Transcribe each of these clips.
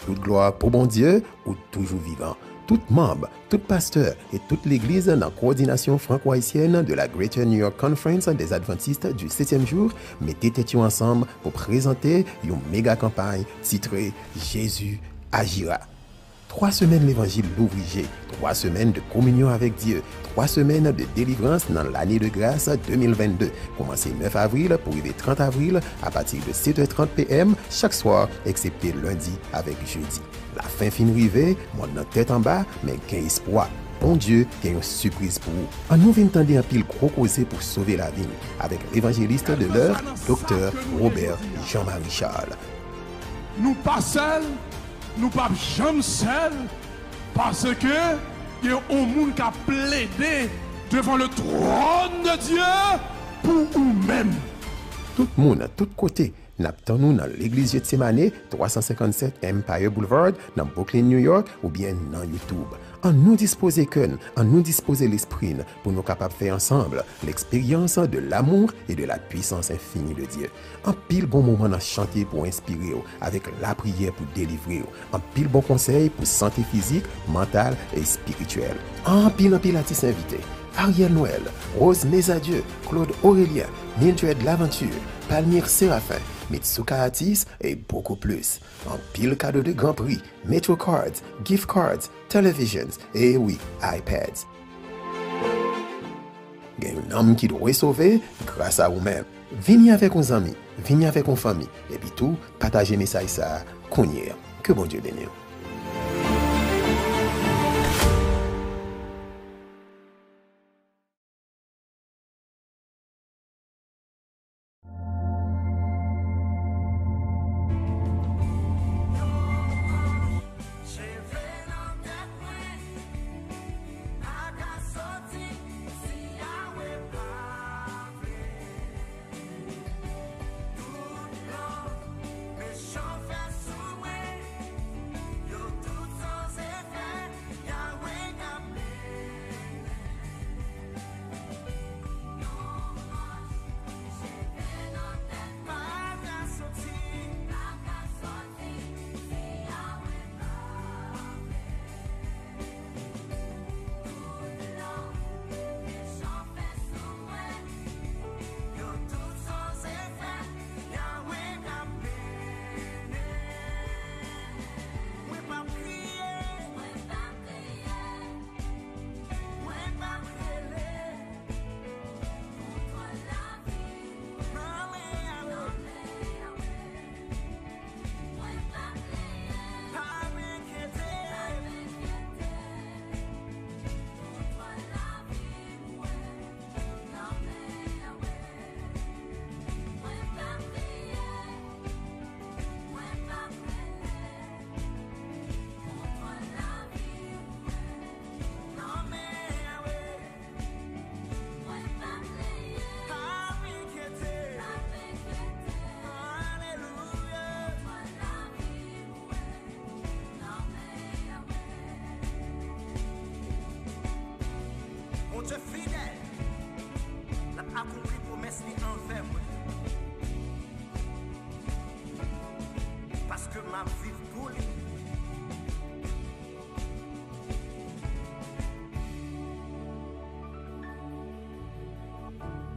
toute gloire pour bon Dieu ou toujours vivant. Tout membre, tout pasteur et toute l'église dans la coordination franco-haïtienne de la Greater New York Conference des Adventistes du 7e jour, mettez tête ensemble pour présenter une méga campagne titrée Jésus agira. 3 semaines l'évangile l'ouvrier, 3 semaines de communion avec Dieu, 3 semaines de délivrance dans l'année de grâce 2022. Commencez 9 avril pour arriver 30 avril à partir de 7h30 p.m. chaque soir, excepté lundi avec jeudi. La fin fin rivée, monde dans tête en bas, mais qu'un espoir. Bon Dieu, qui a une surprise pour vous. En nous venons tendre un pile gros causé pour sauver la vie avec l'évangéliste de l'heure, Dr. Robert Jean-Marie Charles. Nous pas seuls, nous pas jamais seuls, parce que il y a un monde qui a plaidé devant le trône de Dieu pour nous-mêmes. Tout le monde, à tous côtés, n'attendons nous dans l'église Gethsemane, 357 Empire Boulevard, dans Brooklyn, New York, ou bien dans YouTube. En nous disposer cœur, en nous disposer l'esprit, pour nous capables de faire ensemble l'expérience de l'amour et de la puissance infinie de Dieu. En pile bon moment à chanter pour inspirer, avec la prière pour délivrer, en pile bon conseil pour santé physique, mentale et spirituelle. En pile artiste invité. Ariel Noël, Rose Mesadieu, Claude Aurélien, Mildred Laventure, Palmyre Séraphin, Mitsuka Atis et beaucoup plus. En pile cadeau de Grand Prix, Metro Cards, Gift Cards, Televisions et oui, iPads. Il y a un homme qui doit sauver grâce à vous-même. Venez avec vos amis, venez avec vos familles, et puis tout, partagez mes ça, qu'on y est. Que bon Dieu bénisse. Dieu fidèle, n'a accompli promesse ni envers moi. Parce que ma vie pour lui.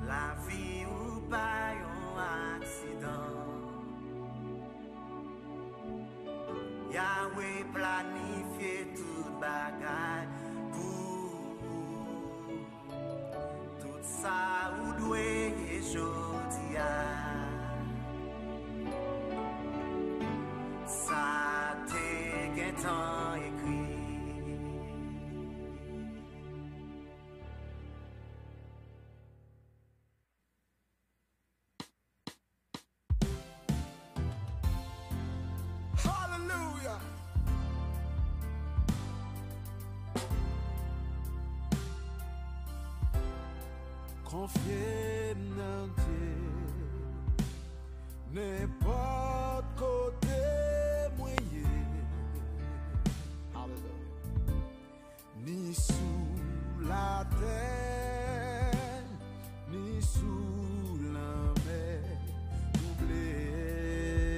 La vie ou pas un accident. Yahweh planifié toute bagaille. Ça ou doué et jodia ça t'est temps écrit. Hallelujah. Confier dans Dieu, n'importe côté moyen, ni sous la terre, ni sous la mer, oublié.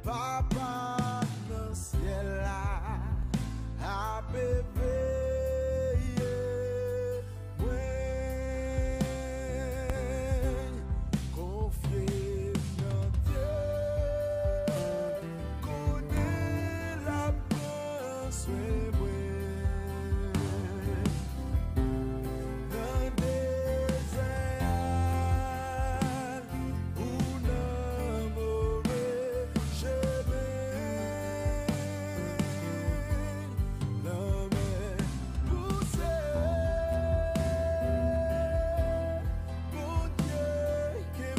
Papa dans ciel là a éveillé moi confié dans Dieu connaît la soin moi dans désert ou dans mauvais chemin l'homme poussé mon Dieu qui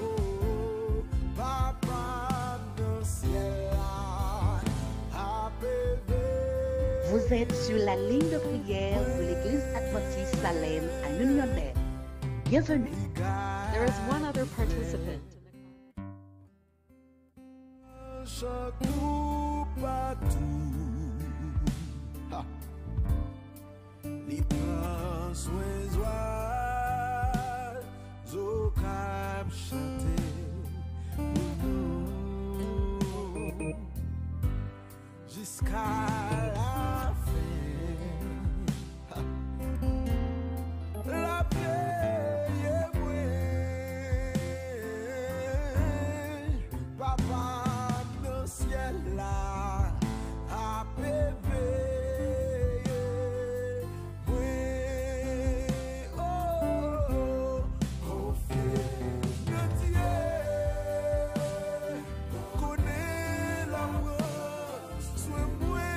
oh papa dans ciel là a Vous êtes sur la ligne de prière de l'Église adventiste Salem à l'Union-Net. Bienvenue. There is one other participant. Chaque partout, les prend soin au cap chanter jusqu'à la fin. La paix est moi, papa dans ciel là a éveillé moi, oh confié dans Dieu connaît la soin moi.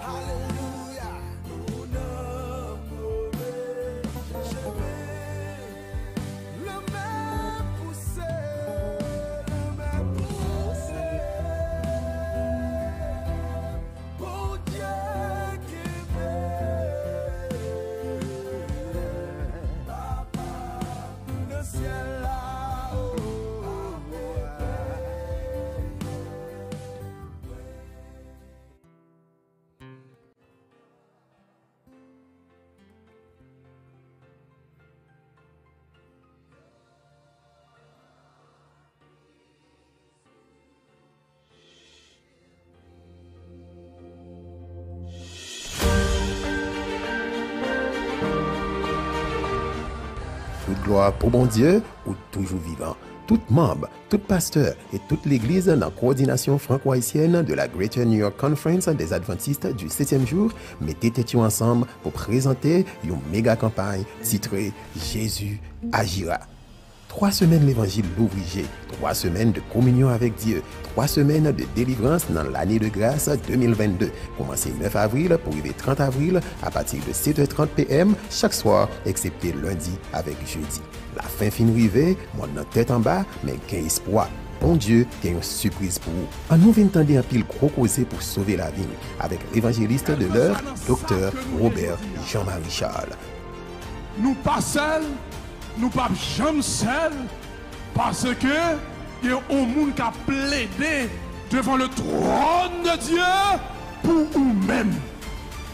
Alléluia, nous n'avons mauvais chemin. Le même poussé, bon Dieu qui m'aime. Papa, le ciel là, Toute gloire pour bon Dieu ou toujours vivant. Tout membre, tout pasteur et toute l'église dans la coordination franco-haïtienne de la Greater New York Conference des Adventistes du 7e jour, mettez tête ensemble pour présenter une méga campagne titrée Jésus agira. 3 semaines l'évangile l'ouvrier, 3 semaines de communion avec Dieu, 3 semaines de délivrance dans l'année de grâce 2022. Commencez 9 avril pour arriver 30 avril à partir de 7h30 p.m. chaque soir, excepté lundi avec jeudi. La fin fin arrivée, mon tête en bas, mais qu'un espoir. Bon Dieu, il y a une surprise pour vous. En nous venons entendre un pile gros causé pour sauver la vie avec l'évangéliste de l'heure, Dr. Robert Jean-Marie Charles. Nous pas seuls, nous pas jamais seuls, parce que il y a un monde qui a plaidé devant le trône de Dieu pour nous-mêmes.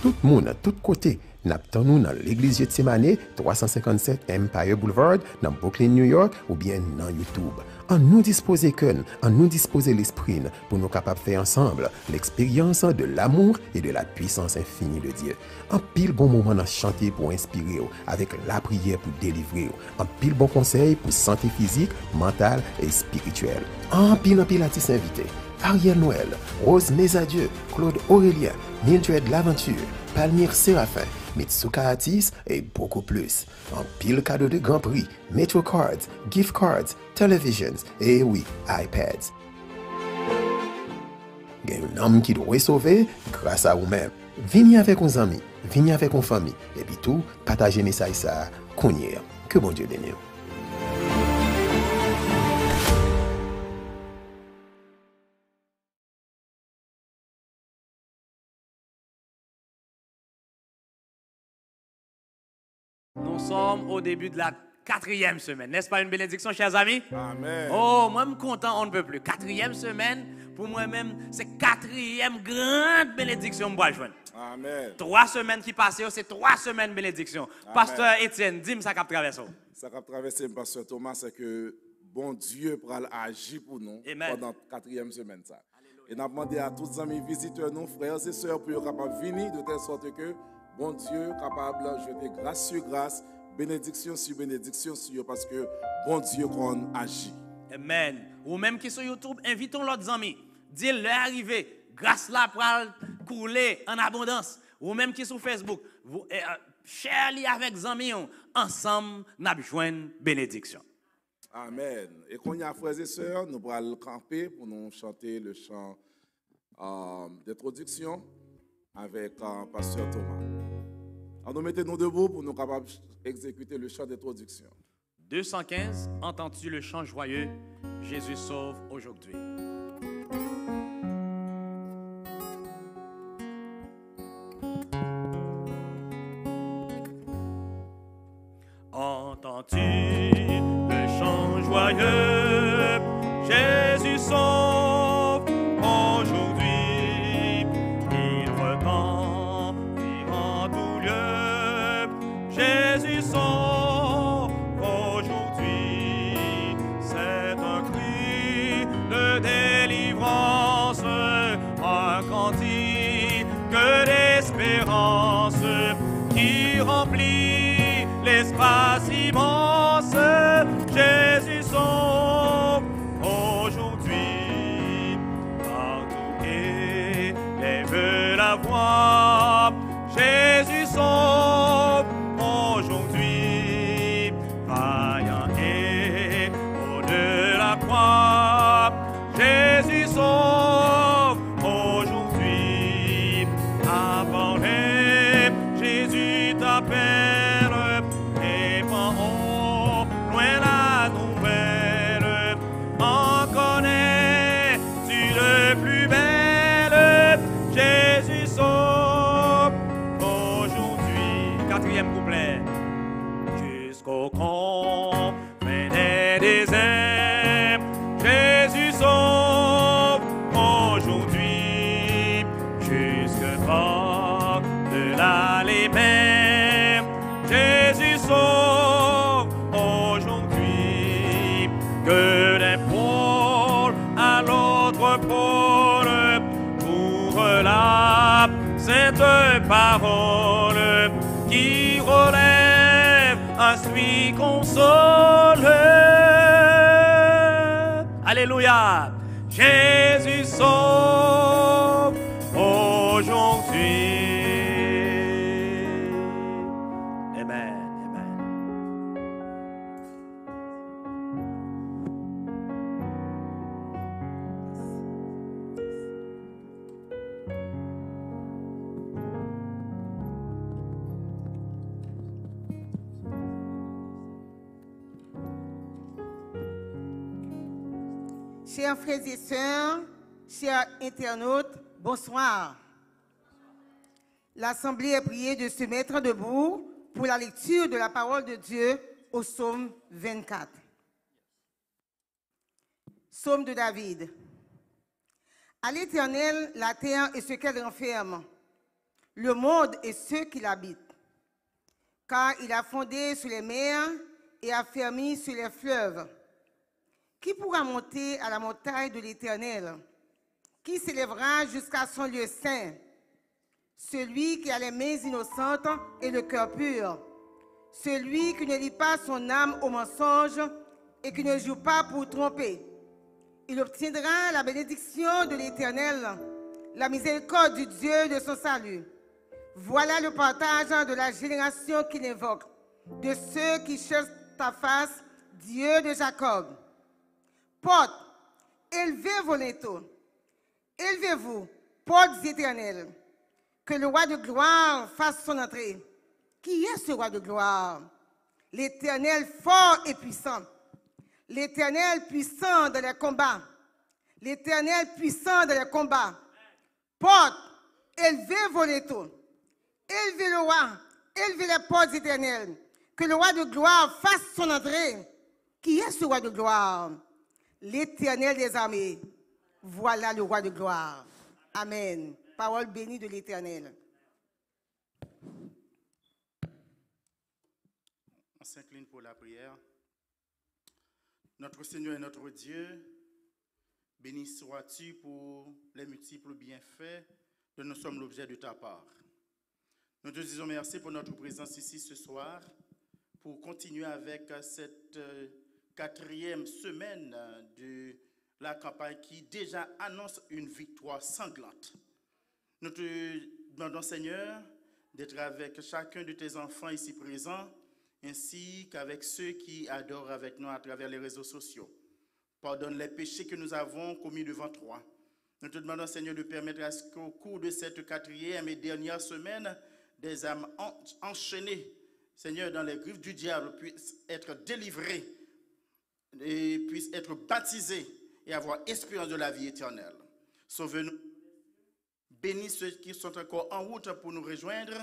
Tout le monde, tout côté, n'attendons dans l'église Gethsemane 357 Empire Boulevard, dans Brooklyn, New York, ou bien dans YouTube. En nous disposer cœur, en nous disposer l'esprit, pour nous capables de faire ensemble l'expérience de l'amour et de la puissance infinie de Dieu. En pile bon moment à chanter pour inspirer, avec la prière pour délivrer, en pile bon conseil pour santé physique, mentale et spirituelle. En pile artiste invité. Ariel Noël, Rose Mesadieu, Claude Aurélien, Mildred L'Aventure, Palmyre Séraphin, Mitsuka Atis et beaucoup plus. En pile cadeau de Grand Prix, Metro Cards, Gift Cards, Televisions et oui, iPads. Il y a un homme qui doit sauver grâce à vous-même. Venez avec vos amis, venez avec vos familles, et puis tout, partagez message ça, qu'on y est. Que bon Dieu bénisse. Nous sommes au début de la 4e semaine. N'est-ce pas une bénédiction, chers amis? Amen. Oh, moi, je suis content, on ne peut plus. 4e semaine, pour moi-même, c'est 4e grande bénédiction que je joindre. Amen. 3 semaines qui passent, c'est 3 semaines bénédiction. Amen. Pasteur Étienne, dis-moi ça qu'a traversé. Ça qu'a traversé, Pasteur Thomas, c'est que bon Dieu pourra agir pour nous pendant la 4e semaine. Ça. Et nous avons demandé à tous les amis visiteurs, nos frères et sœurs, pour être capables de venir de telle sorte que bon Dieu est capable de jeter grâce sur grâce, bénédiction sur parce que bon Dieu qu'on agit. Amen. Ou même qui sur YouTube, invitons l'autre amis. Dis-leur arriver. Grâce là pour couler en abondance. Ou même qui sur Facebook. Share-les avec les amis. Ensemble, nous avons joint bénédiction. Amen. Et quand il y a frères et sœurs, nous allons camper pour nous chanter le chant d'introduction avec Pasteur Thomas. Alors nous mettons-nous debout pour nous capables d'exécuter le chant d'introduction. 215, entends-tu le chant joyeux? Jésus sauve aujourd'hui. Entends-tu le chant joyeux? Jésus sauve aujourd'hui. Il retentit en tout lieu. Jésus sauve aujourd'hui. C'est un cri de délivrance, un cantique d'espérance qui remplit l'espace immense. Jésus sauve aujourd'hui. Partout élève la voix. Jésus sauve aujourd'hui. Vaillant héros de la croix. Jésus sauve aujourd'hui. Abandonné, Jésus t'appelle. Jusqu'au confins des déserts, Jésus sauve aujourd'hui. Jusque bord de l'allée mer, Jésus sauve aujourd'hui. Que d'un pôle à l'autre pôle, pour la sainte parole qui relève, instruit, console. Alléluia. Jésus sauve aujourd'hui. Amen. Amen. Chers frères et sœurs, chers internautes, bonsoir. L'Assemblée est priée de se mettre debout pour la lecture de la parole de Dieu au psaume 24. Psaume de David. À l'Éternel, la terre et ce qu'elle renferme, le monde et ceux qui l'habitent. Car il a fondé sur les mers et a fermé sur les fleuves. Qui pourra monter à la montagne de l'Éternel? Qui s'élèvera jusqu'à son lieu saint? Celui qui a les mains innocentes et le cœur pur. Celui qui ne lie pas son âme au mensonge et qui ne joue pas pour tromper. Il obtiendra la bénédiction de l'Éternel, la miséricorde du Dieu de son salut. Voilà le partage de la génération qui l'invoque, de ceux qui cherchent ta face, Dieu de Jacob. Portes, élevez vos linteaux. Élevez-vous, portes éternelles. Que le roi de gloire fasse son entrée. Qui est ce roi de gloire? L'Éternel fort et puissant. L'Éternel puissant dans les combats. L'Éternel puissant dans les combats. Portes, élevez vos linteaux. Élevez le roi, élevez les portes éternelles. que le roi de gloire fasse son entrée. Qui est ce roi de gloire? L'Éternel des armées. Voilà le roi de gloire. Amen. Parole bénie de l'Éternel. On s'incline pour la prière. Notre Seigneur et notre Dieu, béni sois-tu pour les multiples bienfaits dont nous sommes l'objet de ta part. Nous te disons merci pour notre présence ici ce soir, pour continuer avec cette 4e semaine de la campagne qui déjà annonce une victoire sanglante. Nous te demandons, Seigneur, d'être avec chacun de tes enfants ici présents, ainsi qu'avec ceux qui adorent avec nous à travers les réseaux sociaux. Pardonne les péchés que nous avons commis devant toi. Nous te demandons, Seigneur, de permettre à ce qu'au cours de cette 4e et dernière semaine, des âmes enchaînées, Seigneur, dans les griffes du diable, puissent être délivrées et puissent être baptisées et avoir espérance de la vie éternelle. Sauve-nous. Bénis ceux qui sont encore en route pour nous rejoindre.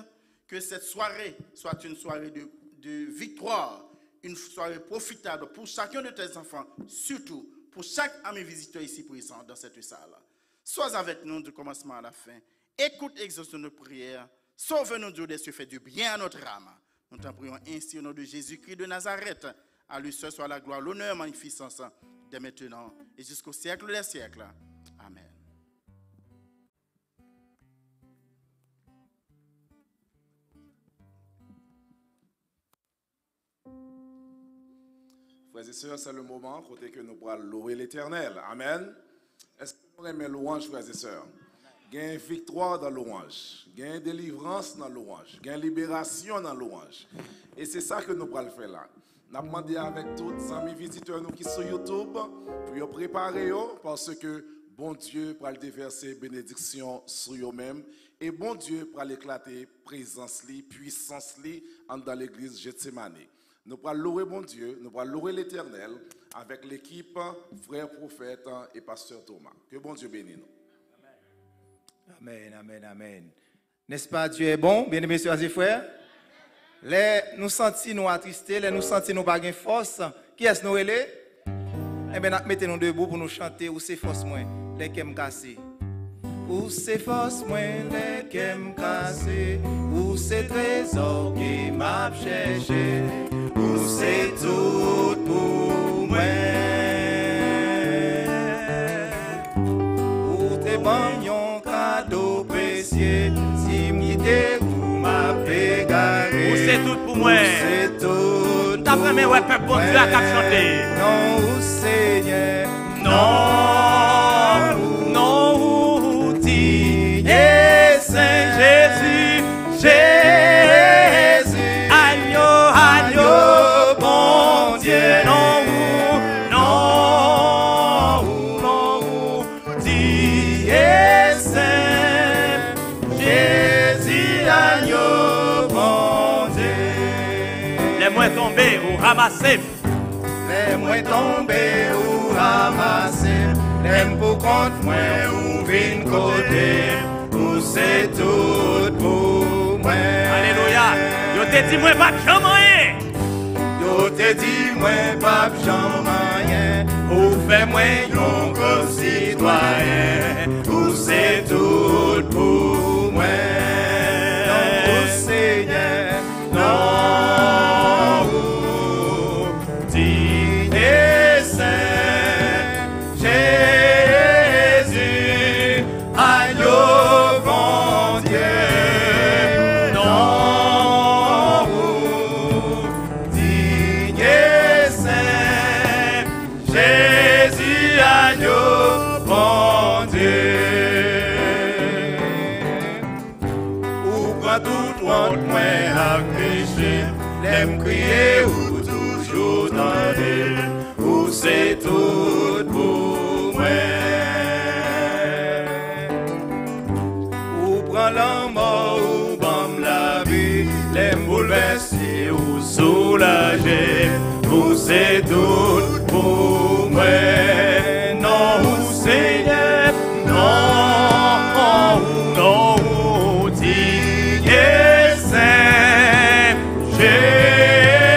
Que cette soirée soit une soirée de victoire, une soirée profitable pour chacun de tes enfants, surtout pour chaque ami visiteur ici présent dans cette salle. Sois avec nous du commencement à la fin. Écoute, exauce nos prières. Sauve-nous, Dieu, de ce fait du bien à notre âme. Nous t'en prions ainsi au nom de Jésus-Christ de Nazareth. À lui seul soit la gloire, l'honneur, magnificence, dès maintenant et jusqu'au siècle des siècles. Amen. Frères et sœurs, c'est le moment côté que nous pourrons louer l'Éternel. Amen. Est-ce que nous aimons louange, frères et sœurs? Gain victoire dans louange, gain délivrance dans louange, gain libération dans louange. Et c'est ça que nous pourrons faire là. Nous avons demandé avec tous les amis visiteurs nous qui sont sur YouTube pour préparer parce que bon Dieu pour déverser bénédiction sur eux-mêmes et bon Dieu pour éclater présence, puissance dans l'église Gethsemane. Nous pourrons louer bon Dieu, nous pourrons louer l'Éternel avec l'équipe frère prophète et pasteur Thomas. Que bon Dieu bénisse nous. Amen, amen, amen. N'est-ce pas, Dieu est bon, bien-aimés sœurs et frères? Les nous sentis nous attristés, les nous sentis nous pas de force. Qui est-ce nous relais? Eh bien, mettez-nous debout pour nous chanter ou c'est force moins, les kem cassés. Ou c'est force moins, les kem cassés. Ou c'est trésor qui m'a cherché. Ou c'est tout pour moi. Ou t'es bagnon cadeau précieux. Si m'quitte ou m'a fait garer. Ou c'est tout pour moi. Ou c'est tout. D'après mes ouais, peuple bon Dieu a qu'à chanter. Non, ou Seigneur. Non, non, dit Saint Jésus, Jésus. Aïe, aïe, bon Dieu. Non, non, non, dit Saint Jésus, aïe, bon Dieu. Les moins tombés ou ramassés. Les moins tombés ou ramassés. Les pour compte moins ou vin côté. Ou c'est tout pour moi. Alléluia. Yo te dit moi pas jamais. Yo te dit moi pas jamais. Ou fait moi yon concitoyen. Ou c'est tout pour moi. Non, Seigneur, non. L'aime crier ou toujours tendre, ou c'est tout pour moi. Ou prend la mort ou bam la vie, l'aime bouleverser ou soulager, ou c'est tout pour moi. Non, ou Seigneur, non, non, dis Saint Jésus.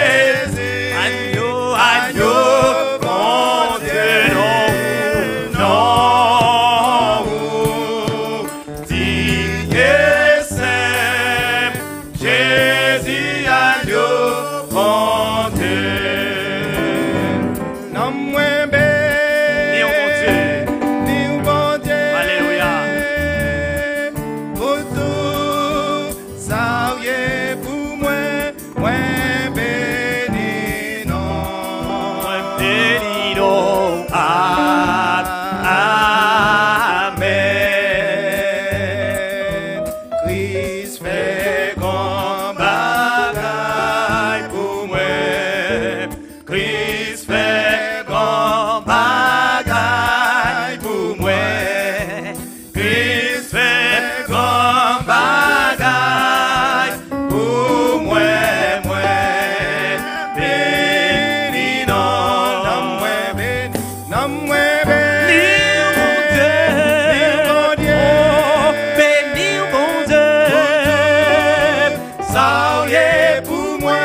ça y est pour moi,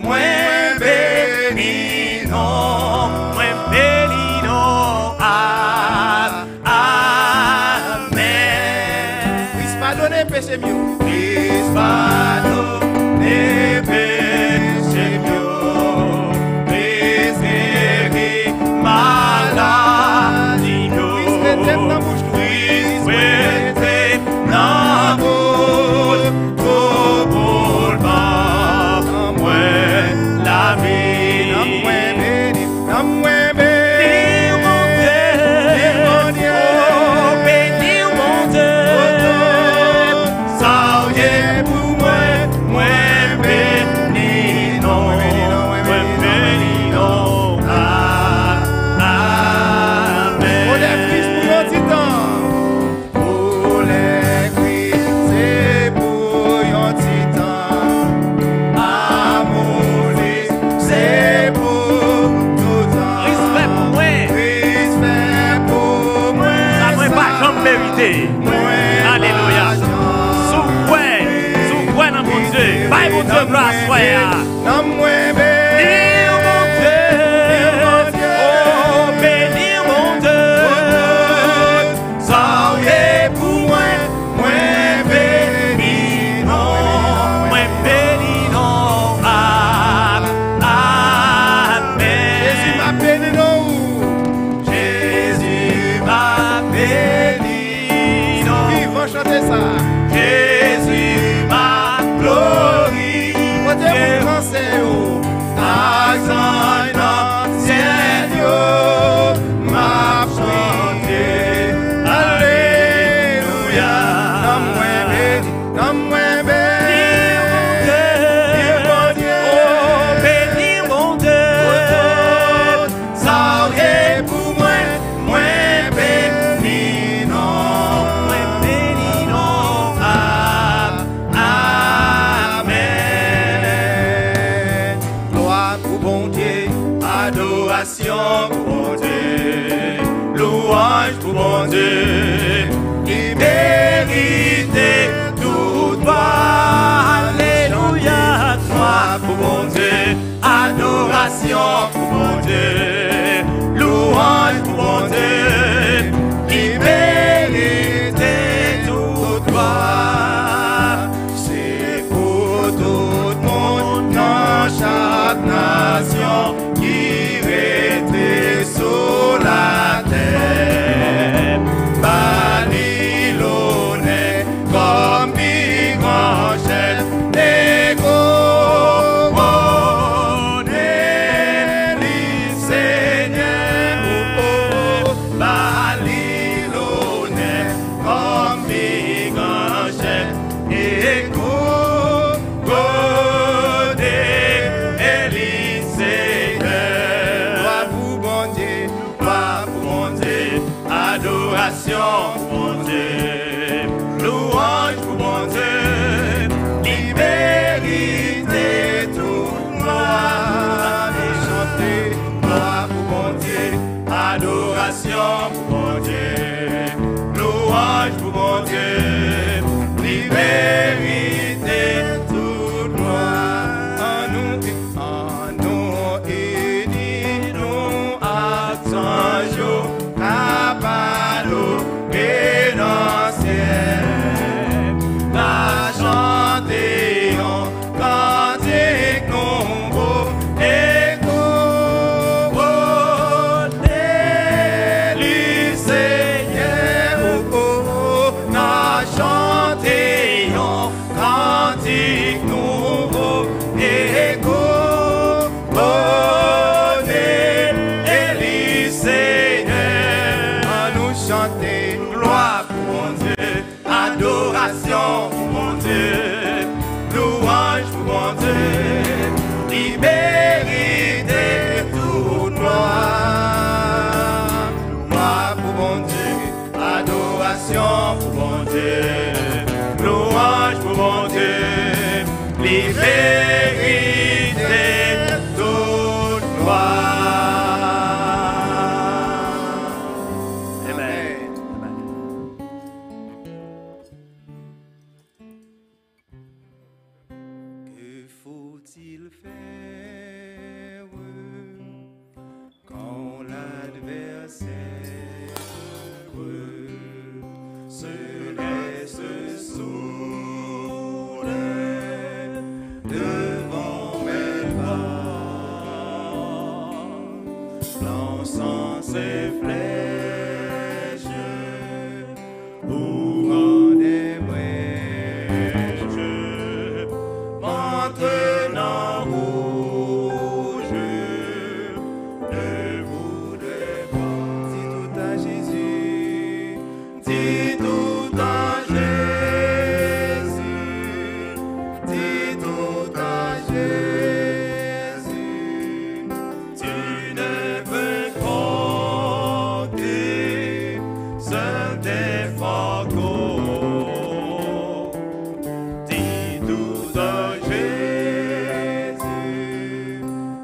moi béni non, moi béni non. Amen. Christ pardonne péché mieux. Christ pardonne péché mieux. Christ guérit maladie. Christ était dans la bouche. Christ était dans la bouche. Pour le bas, moi la vie. Moi béni, mon Dieu. Oh, béni mon Dieu. Ça y est pour moi, moi béni non, moi béni non. Amen. Pour les Christ pour nos titans. Pour les Christ, c'est pour nos titans. Amour, c'est pour tout temps. Respect pour moi. Respect pour moi. Ça moi pas comme vérité. Alléluia. Sous quoi dans mon Dieu. Bye mon Dieu grâce frère. Non moi béni mon Dieu. Oh béni mon Dieu. Ça y est pour moi, moi béni non, moi béni non. Amen. Jésus m'a béni non. Jésus m'a béni non. Vivons chanter ça. Jésus m'a glorifié. Côté français oh. Accent Seigneur m'a chanté. Alléluia. Non moi béni, non moi béni mon Dieu. Oh béni mon Dieu. Ça y est pour moi, moi béni non, moi béni non. Amen. Gloire pour bon Dieu, adoration pour bon Dieu, louange pour bon Dieu, il mérite tout droit. Alléluia. Gloire pour bon Dieu, adoration pour bon Dieu, louange pour bon Dieu, il mérite tout droit. C'est pour tout le monde dans chaque nation qui était sur la terre. Babylonais comme migrant chef des couronnes, Seigneur. Babylonais comme migrant chef des couronnes, Seigneur. Gloire pour bon Dieu, gloire pour bon Dieu, adoration pour bon Dieu, louange pour bon Dieu, liberté tout gloire et chanter. Gloire pour bon Dieu, adoration pour bon Dieu, louange pour bon Dieu, liberté tout gloire. En nous unis, nous accent jour, capalo et dans le ciel. La chanter en cantique nouveau et couronner le Seigneur. La chanter en cantique nouveau et couronner le Seigneur. À nous chanter gloire pour mon Dieu, adoration pour mon Dieu, louange pour mon Dieu, liberté tout gloire. Gloire pour mon Dieu, adoration pour mon Dieu, louange pour mon Dieu, liberté toute gloire. Amen. s'il fait quand l'adversaire se laisse sourd devant mes pas, lançant ses flèches ouvrant des brèches, maintenant rouge, ne voudrais pas. Dis tout à Jésus, dis tout à Jésus, dis tout à Jésus, tu ne peux compter, seul tes fardeaux. Dis tout à Jésus,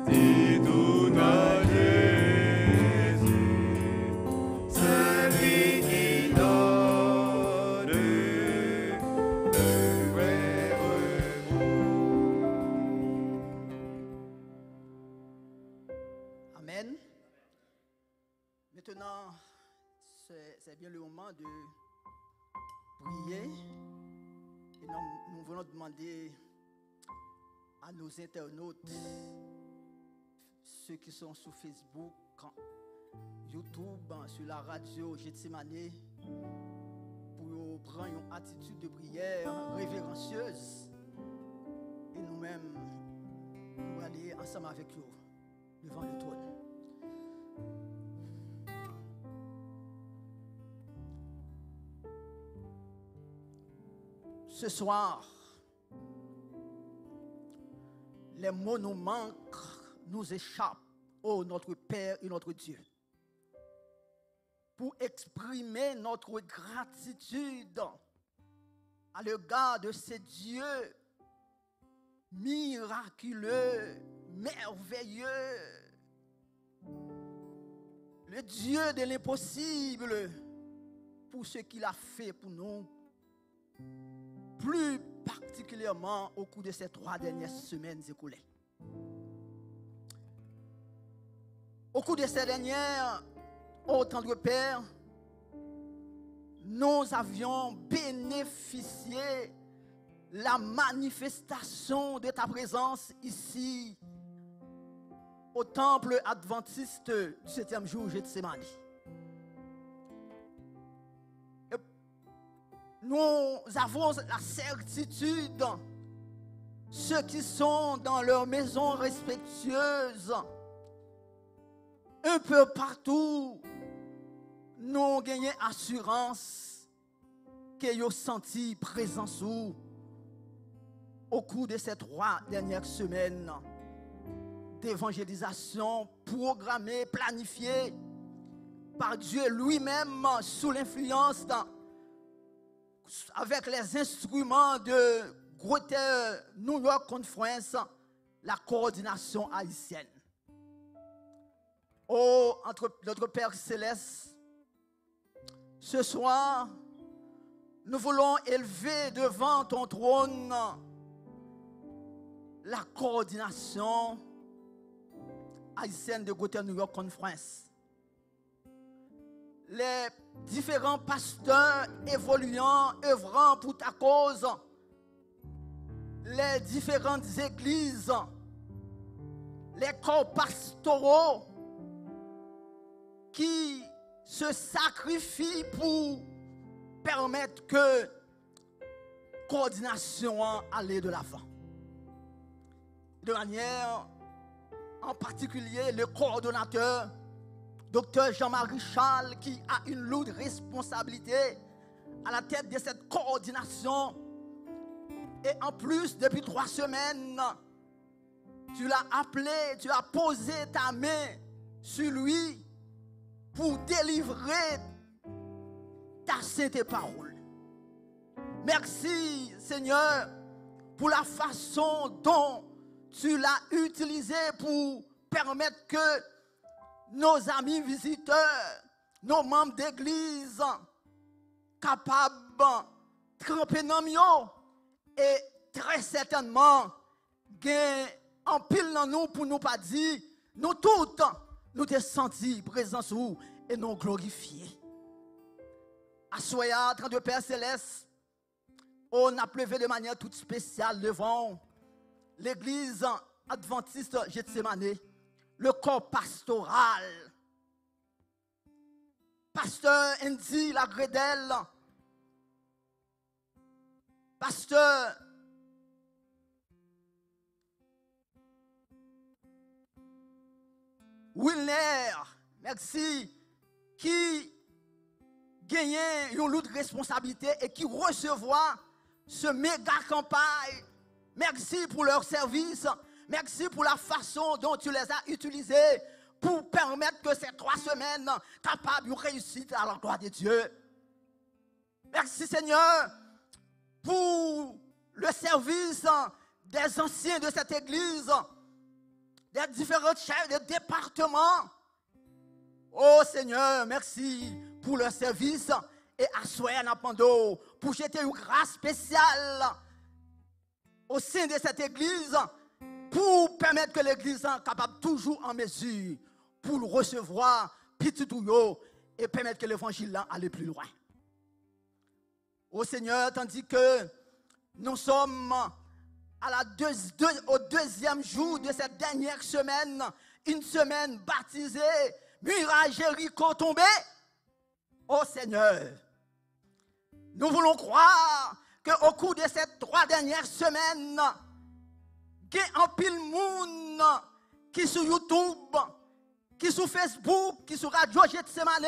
dis tout à Jésus, celui qui donne le vrai repos. Amen. Maintenant, c'est bien le moment de prier. Et nous voulons demander à nos internautes, ceux qui sont sur Facebook, YouTube, sur la radio Gethsemane, pour prendre une attitude de prière révérencieuse. Et nous-mêmes, nous aller ensemble avec eux devant le trône. Ce soir, les mots nous manquent, nous échappent, ô notre Père et notre Dieu, pour exprimer notre gratitude à l'égard de ces dieux miraculeux, merveilleux, le Dieu de l'impossible, pour ce qu'il a fait pour nous, plus particulièrement au cours de ces 3 dernières semaines écoulées. Au cours de ces dernières, ô tendre Père, nous avions bénéficié la manifestation de ta présence ici au temple adventiste du 7e jour Gethsemane. Nous avons la certitude, ceux qui sont dans leurs maisons respectueuses, un peu partout, nous avons gagné assurance qu'ils ont senti présence au cours de ces 3 dernières semaines d'évangélisation programmée, planifiée par Dieu lui-même sous l'influence avec les instruments de Greater New York Conference, la coordination haïtienne. Oh, notre Père Céleste, ce soir, nous voulons élever devant ton trône la coordination haïtienne de Greater New York Conference. Les différents pasteurs évoluant, œuvrant pour ta cause, les différentes églises, les corps pastoraux qui se sacrifient pour permettre que la coordination aille de l'avant. De manière, en particulier, le coordonnateur, Dr. Jean-Marie Charles, qui a une lourde responsabilité à la tête de cette coordination. Et en plus, depuis 3 semaines, tu l'as appelé, tu as posé ta main sur lui pour délivrer ta sainte parole. Merci, Seigneur, pour la façon dont tu l'as utilisé pour permettre que nos amis visiteurs, nos membres d'église, capables de tremper dans mieux et très certainement gagner en pile dans nous pour nous pas dire, nous toutes, nous te sentis présents sur vous et nous glorifiés. Assoya, 32 Père Céleste, on a pleuvé de manière toute spéciale devant l'église adventiste Gethsemane, le corps pastoral. Pasteur Andy Lagredel, pasteur Wilner, merci, qui gagnait une lourde responsabilité et qui recevra ce méga campagne. Merci pour leur service. Merci pour la façon dont tu les as utilisés pour permettre que ces 3 semaines capables de réussir à la gloire de Dieu. Merci Seigneur pour le service des anciens de cette église, des différents chefs de département. Oh Seigneur, merci pour le service et à soi Napando pour jeter une grâce spéciale au sein de cette église pour permettre que l'église soit capable toujours en mesure pour le recevoir petit touyo et permettre que l'évangile aille plus loin. Au Seigneur, tandis que nous sommes au 2e jour de cette dernière semaine, une semaine baptisée, Mirage Jéricho tombé. Oh Seigneur, nous voulons croire qu'au cours de ces 3 dernières semaines, il y a un pile monde qui sur YouTube, qui sur Facebook, qui sur Radio Gethsemane,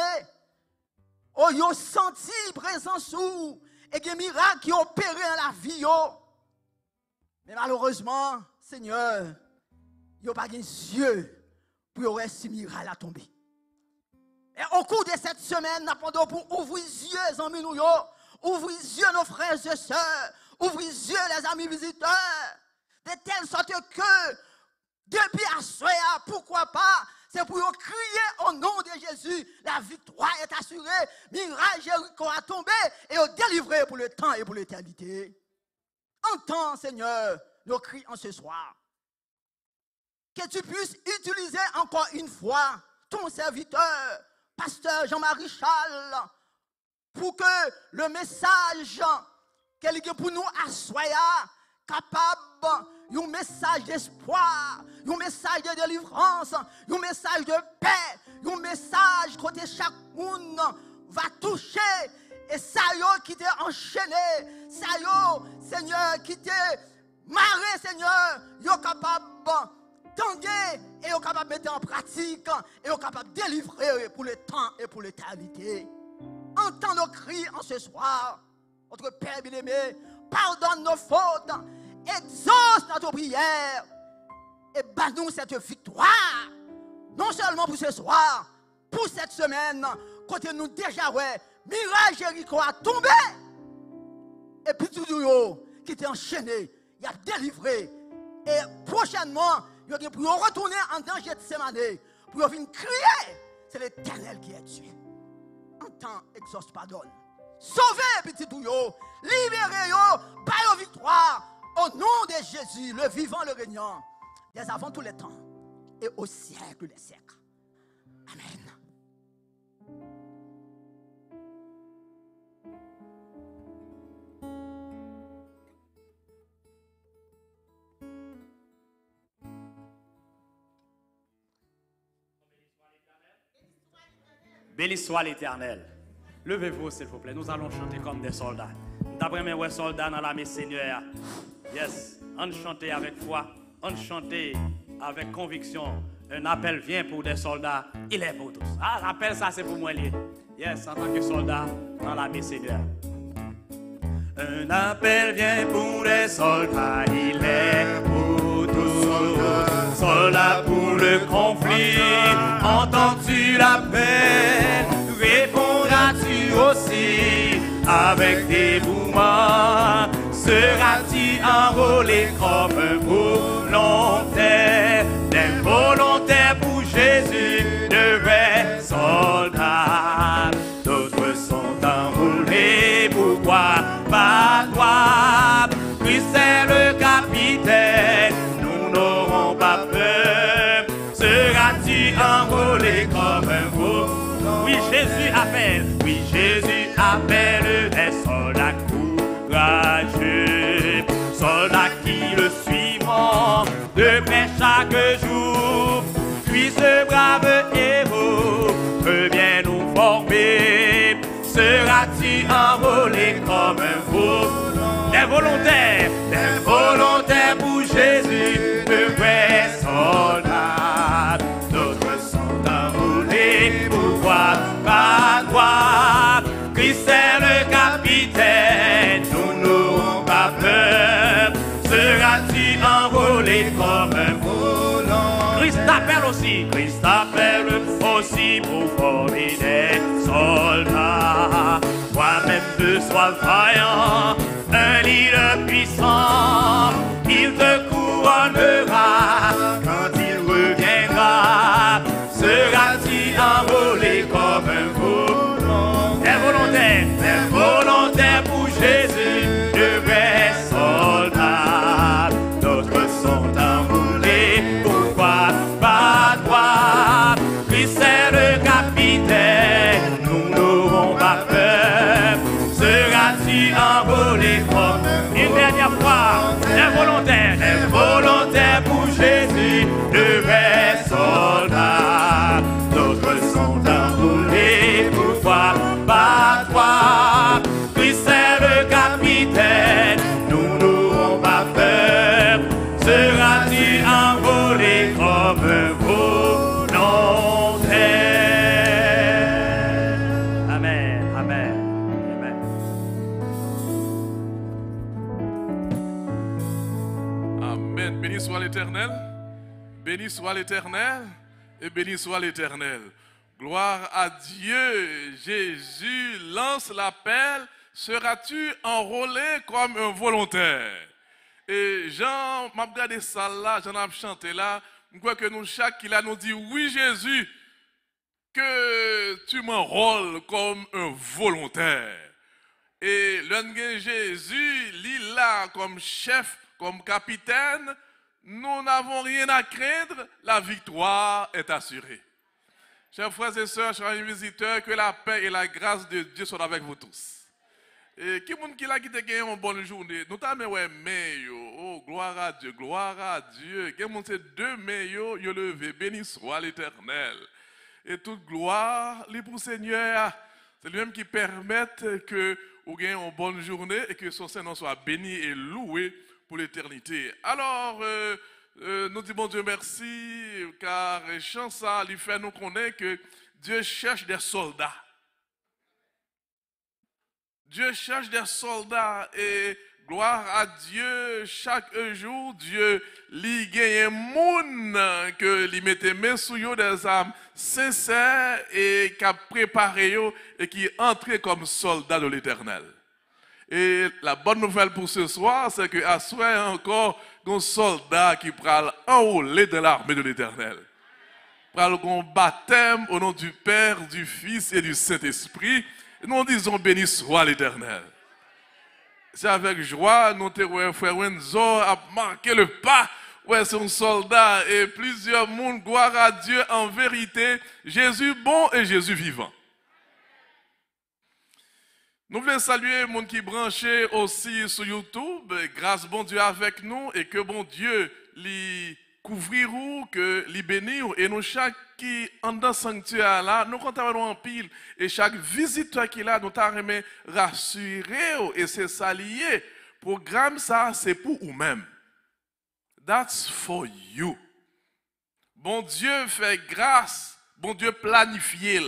oh, ils ont senti présence sous et des miracles qui ont opéré dans la vie. Mais malheureusement, Seigneur, ils n'ont pas de yeux pour voir si miracle a tombé. Et au cours de cette semaine, nous avons pour ouvrir les yeux, amis, ouvrir les yeux, nos frères et sœurs, ouvrir les yeux, les amis visiteurs, de telle sorte que, depuis à Soya, pourquoi pas, c'est pour crier au nom de Jésus, la victoire est assurée, miracle Jéricho a tombé et est délivré pour le temps et pour l'éternité. Entends, Seigneur, nos cris en ce soir. Que tu puisses utiliser encore une fois ton serviteur, pasteur Jean-Marie Charles, pour que le message qu'il y a pour nous à Soya, capable, un message d'espoir, un message de délivrance, un message de paix, un message côté chaque monde va toucher. Et ça y qui t'est enchaîné, ça y Seigneur, qui t'est marré, Seigneur, y est capable d'entendre et y est capable de mettre en pratique et y est capable de délivrer pour le temps et pour l'éternité. Entends nos cris en ce soir, notre Père bien-aimé, pardonne nos fautes, exauce notre prière et bat-nous cette victoire, non seulement pour ce soir, pour cette semaine, côté nous déjà, ouais, Mirage Jéricho a tombé. Et puis tout le monde qui était enchaîné, il a délivré. Et prochainement, il a pour retourner en danger de Gethsemane, pour venir crier. C'est l'Éternel qui est Dieu. Entends, exauce, pardonne. Sauvez, petit touyo, libérez, par la victoire, au nom de Jésus, le vivant, le régnant, dès avant tous les temps et au siècle des siècles. Amen. Béni soit l'Éternel. Levez-vous, s'il vous plaît. Nous allons chanter comme des soldats. D'après mes soldats dans l'armée Seigneur. Yes. On chante avec foi. On chante avec conviction. Un appel vient pour des soldats. Il est pour tous. Ah, l'appel, ça, c'est pour moi. Yes, en tant que soldat dans l'armée Seigneur. Un appel vient pour des soldats. Il est pour tous. Soldats pour le conflit. Entends-tu l'appel? Répondras-tu aussi avec dévouement? Seras-tu enrôlé comme un volontaire? Des volontaires pour Jésus, de vrais soldats. D'autres sont enrôlés, pourquoi pas toi? Puis c'est le capitaine, nous n'aurons appelle des soldats courageux, soldats qui le suivront de près chaque jour. Puis ce brave héros peut bien nous former. Seras-tu enrôlé comme un veau? Des volontaires pour Jésus, de vrais soldats. D'autres sont enrôlés pour voir par toi. Christ est le capitaine, nous n'aurons pas peur. Seras-tu enrôlé comme un volant? Christ t'appelle aussi pour former des soldats. Toi-même de sois vaillant, un leader puissant, il te couronnera quand il reviendra. Seras-tu enrôlé comme un volant? Des volontaires pour Jésus, de vrais soldats. D'autres sont enrôlés pour voir par toi. Christ est le capitaine, nous n'aurons pas peur. Seras-tu enrôlé comme une dernière fois? Des volontaires pour Jésus, de vrais soldats. D'autres sont enrôlés pour voir par toi. Christ est le capitaine, nous n'aurons pas peur. Seras-tu enrôlé comme un volontaire? Amen, amen, amen. Amen. Béni soit l'Éternel. Béni soit l'Éternel. Et béni soit l'Éternel. Gloire à Dieu. Jésus lance l'appel. Seras-tu enrôlé comme un volontaire? Et Jean m'a regardé ça là, j'en ai chanté là. Je crois que nous, chaque qui là, nous dit oui Jésus, que tu m'enrôles comme un volontaire. Et l'un Jésus, lui là comme chef, comme capitaine, nous n'avons rien à craindre, la victoire est assurée. Chers frères et sœurs, chers visiteurs, que la paix et la grâce de Dieu soient avec vous tous. Et qui moun qui l'a qui te gagne une bonne journée, nous t'avons ouais mais oh gloire à Dieu, gloire à Dieu. Qui moun c'est deux mais yo levé, béni soit l'Éternel. Et toute gloire lui pour Seigneur, c'est lui-même qui permet que vous gagnez une bonne journée et que son Seigneur soit béni et loué pour l'éternité. Alors nous disons bon Dieu merci car chant ça lui fait nous connaître que Dieu cherche des soldats. Dieu cherche des soldats et gloire à Dieu, chaque jour, Dieu lui gagne un monde que lui mette main sous eux des âmes sincères et qui a préparé eux et qui entre comme soldats de l'Éternel. Et la bonne nouvelle pour ce soir, c'est qu'à ce soir encore, un soldat qui prend enrôlé de l'armée de l'Éternel. Prend un baptême au nom du Père, du Fils et du Saint-Esprit. Nous disons béni soit l'Éternel. C'est avec joie, nous te frère Wenzo a marqué le pas. Ouais, c'est un soldat et plusieurs mondes, gloire à Dieu en vérité. Jésus bon et Jésus vivant. Nous voulons saluer les gens qui branchés aussi sur YouTube. Grâce bon Dieu avec nous et que bon Dieu les couvrir ou que les bénir. Et nous, chaque qui en dans sanctuaire là, nous comptons en pile. Et chaque visiteur qui est là, nous t'arrêtons rassurer. Et c'est ça lié. Programme ça, c'est pour vous-même. That's for you. Bon Dieu fait grâce. Bon Dieu planifie.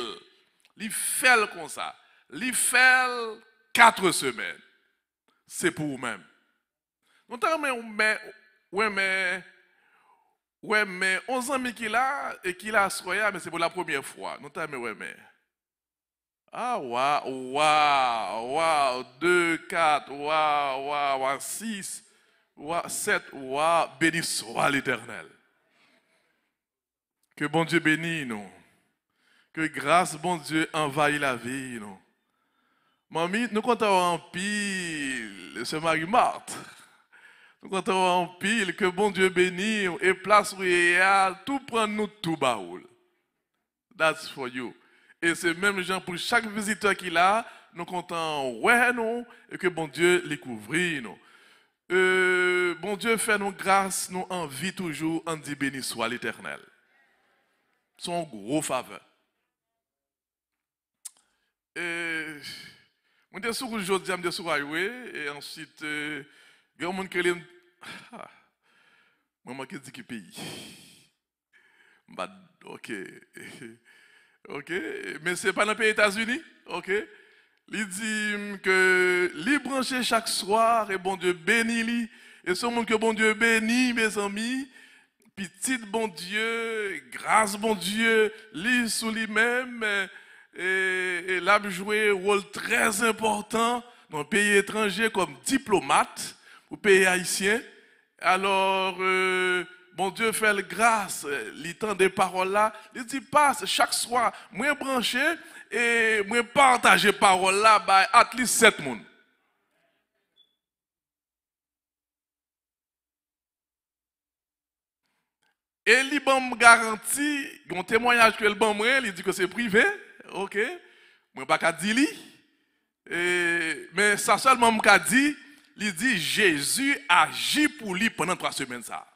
Il fait comme ça. Il fait 4 semaines. C'est pour vous-même. Nous t'arrêtons, mais 11 ans qui là et qui l'a soya, mais c'est pour la première fois. Nous t'aimons, mais. Ah, waouh, 2, 4, waouh, 6, 7, waouh, béni soit l'Éternel. Que bon Dieu bénisse nous. Que grâce, bon Dieu, envahit la vie, nous. Mamie, nous comptons en pile, c'est Marie-Marthe. Nous comptons en pile, que bon Dieu bénisse et place où il y a, tout prendre nous tout baoul. That's for you. Et c'est même genre pour chaque visiteur qui est là, nous comptons ouais nous et que bon Dieu les couvrit nous. Bon Dieu fait nous grâce, nous envie toujours, on dit béni soit l'Éternel. Son gros faveur. Je suis sur aujourd'hui, je suis sur highway et ensuite il y a un monde qui est moi qui dit qu'il pays. OK. OK, mais c'est pas dans le pays États-Unis. OK. Il dit que lui brancher chaque soir et bon Dieu bénit lui et ce monde que bon Dieu bénit mes amis, petit bon Dieu, grâce bon Dieu, lui sous lui-même et l'a joué un rôle très important dans le pays étranger comme diplomate ou pays haïtien. Alors bon Dieu fait le grâce, il tend des paroles là, il dit passe chaque soir, moi branché et moi partager paroles là by at least 7 personnes. Et il me garantit, un témoignage que le bon il dit que c'est privé, OK? Moi pas qu'à dire mais ça seulement m'a dit, il dit Jésus agit pour lui pendant 3 semaines ça.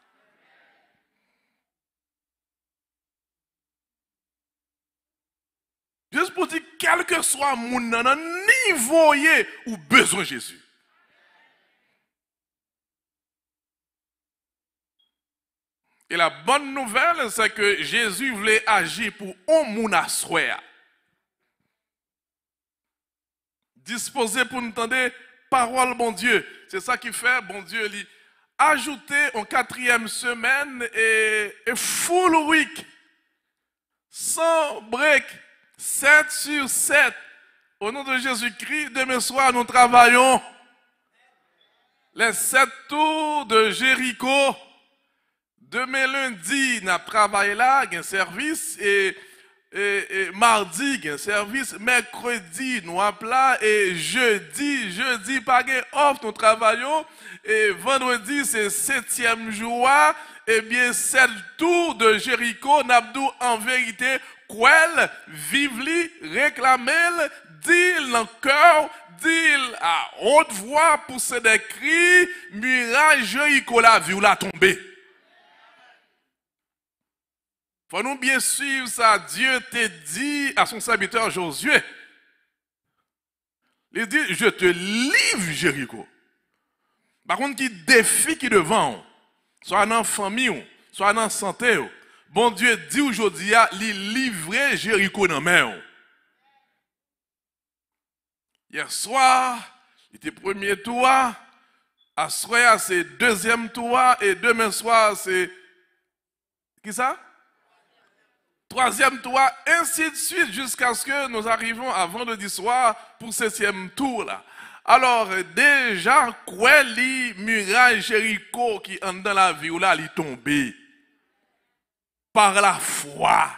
Juste pour dire, quel que soit mon niveau ou besoin de Jésus. Et la bonne nouvelle, c'est que Jésus voulait agir pour un moun assoya. Disposé pour nous entendre parole, bon Dieu. C'est ça qui fait, bon Dieu, lui, ajouter en 4e semaine et full week, sans break. 7 sur 7. Au nom de Jésus-Christ, demain soir, nous travaillons les 7 tours de Jéricho. Demain lundi, nous travaillons là, il y a un service. Et mardi, il y a un service. Mercredi, nous appelons. Et jeudi, pas de off, nous travaillons. Et vendredi, c'est 7e jour. Eh bien, 7 tours de Jéricho, Nabdou, en vérité, Quel, vive-li, réclame-le, dit dans le cœur, dit à haute voix, pousser des cris, mirage, Jéricho la vie ou la tomber. Faut nous bien suivre ça. Dieu t'a dit à son serviteur Josué. Il dit, je te livre Jéricho. Par contre, qui défie qui devant, soit dans la famille, soit dans la santé, bon Dieu dit aujourd'hui, il livrer Jéricho dans la main. Hier soir, il était premier tour, à soir c'est deuxième tour, et demain soir c'est, qui ça? Troisième tour, ainsi de suite, jusqu'à ce que nous arrivons à vendredi soir pour 7e tour là. Alors, déjà, quoi les murailles Jéricho qui sont dans la vie, là, ils tombent par la foi.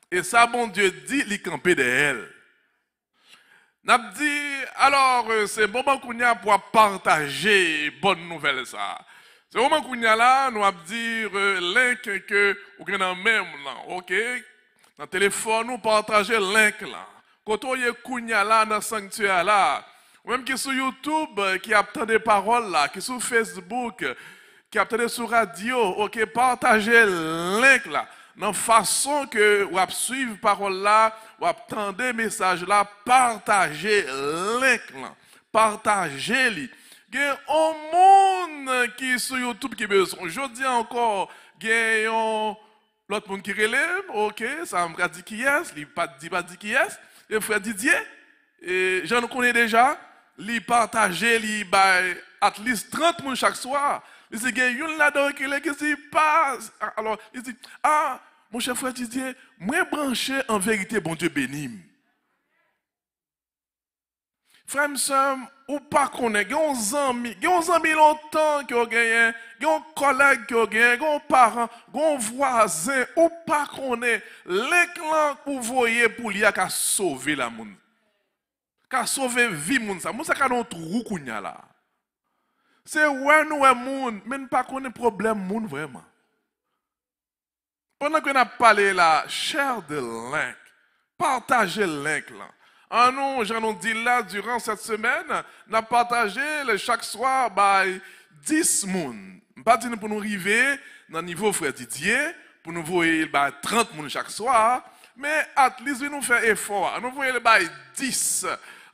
Et ça, bon Dieu dit, ils campent de elle. N'a dit, alors, c'est bon qu'on y a pour partager bonne nouvelle ça. C'est au moment qu'on y a là, nous allons dire link que vous avez même là, ok? Dans le téléphone, nous partager link là. Quand on y a là dans le sanctuaire là, ou même qui sur YouTube, qui a des paroles là, qui sur Facebook, qui a sur radio, ok? Partagez link là. Dans la façon que vous suivez parole là, vous attendez message là, partagez link là. Partagez-les. Il y a un monde qui est sur YouTube qui a besoin. Je dis encore, il y a l'autre monde qui relève, ok, ça me dit qui est, il ne pas dit qui est, le frère Didier, et j'en connais déjà, il partage, il bail at least 30 personnes chaque soir. Il dit, il y a une là-dedans qui dit, pas. Alors, il dit, ah, mon cher frère Didier, moi branché en vérité, bon Dieu béni. Frère, monsieur, ou pas qu'on ait, des amis longtemps qui ont gagné, des collègues qui ont gagné, des parents, des voisins, ou pas qu'on ait, l'éclat que vous voyez pour lui à sauver la monde. Qu'à sauver vie monde ça. Moun ça ka non trou kounya là. C'est ouais nous monde, mais ne pas connaît problème monde vraiment. Pendant qu'on a parlé là, share the link, partagez le link là. Nous, j'en ai dit là, durant cette semaine, nous avons partagé chaque soir 10 personnes. Pas dire pour nous arriver dans le niveau frère Didier, pour nous voir 30 personnes chaque soir, mais at least nous faire effort. Nous voyons 10.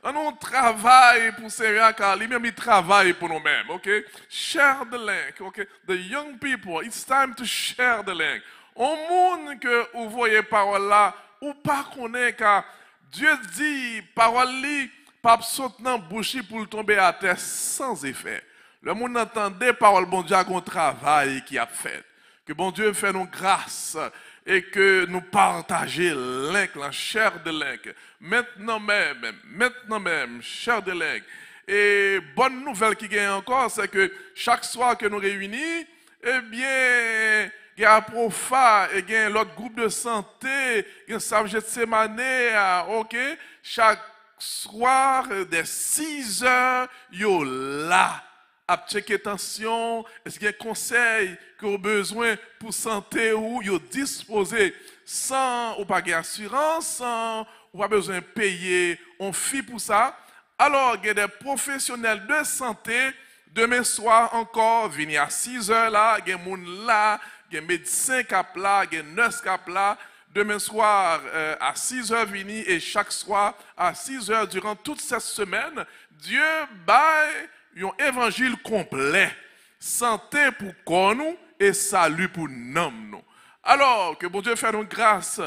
On travaille pour Seigneur car lui-même il travaille pour nous-mêmes. Okay? Share the link. Okay? The young people, it's time to share the link. Au monde que vous voyez parole là, ou pas connaître car Dieu dit parole li pas sauter dans bouche pour tomber à terre sans effet. Le monde entendait parole bon Dieu un travail qui a fait. Que bon Dieu fait nous grâce et que nous partageons link, la chair de link. Maintenant même, chair de link. Et bonne nouvelle qui gagne encore, c'est que chaque soir que nous réunissons, eh bien, il y a Profa et il y a l'autre groupe de santé, il y a Samjet Semané, ok? Chaque soir, dès 6 heures, yo là. À checker attention, est-ce qu'il y a un conseil que vous avez besoin pour santé ou vous disposez sans ou pas d'assurance, sans ou pas besoin de payer, on fait pour ça. Alors, il y a des professionnels de santé, demain soir encore, venir à 6 heures là, il y a des gens là, il y a des médecins qui sont là, il y a des nurses qui sont là. Demain soir à 6 heures venir et chaque soir à 6 heures durant toute cette semaine, Dieu baille un évangile complet, santé pour corps nous et salut pour nous. Alors que bon Dieu fait nous grâce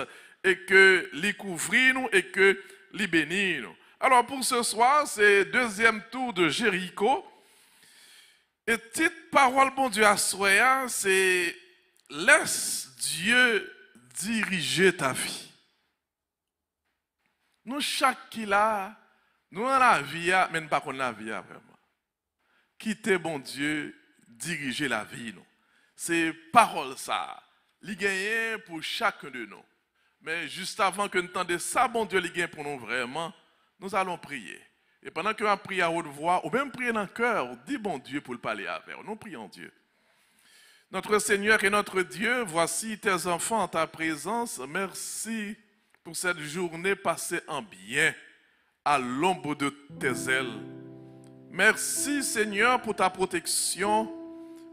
et que l'y couvrir nous et que l'y bénir nous. Alors pour ce soir, c'est deuxième tour de Jéricho. Et petite parole bon Dieu à soi, c'est laisse Dieu diriger ta vie. Nous chaque qui là, nous dans la vie, mais nous pas qu'on la vie vraiment. Quitter bon Dieu, diriger la vie. C'est parole ça. Il gagne pour chacun de nous. Mais juste avant que nous entendions ça, bon Dieu, il gagne pour nous vraiment, nous allons prier. Et pendant que nous prions à haute voix, ou même prier dans le cœur, dis bon Dieu pour le parler avec. Nous prions Dieu. Notre Seigneur et notre Dieu, voici tes enfants en ta présence. Merci pour cette journée passée en bien, à l'ombre de tes ailes. Merci Seigneur pour ta protection.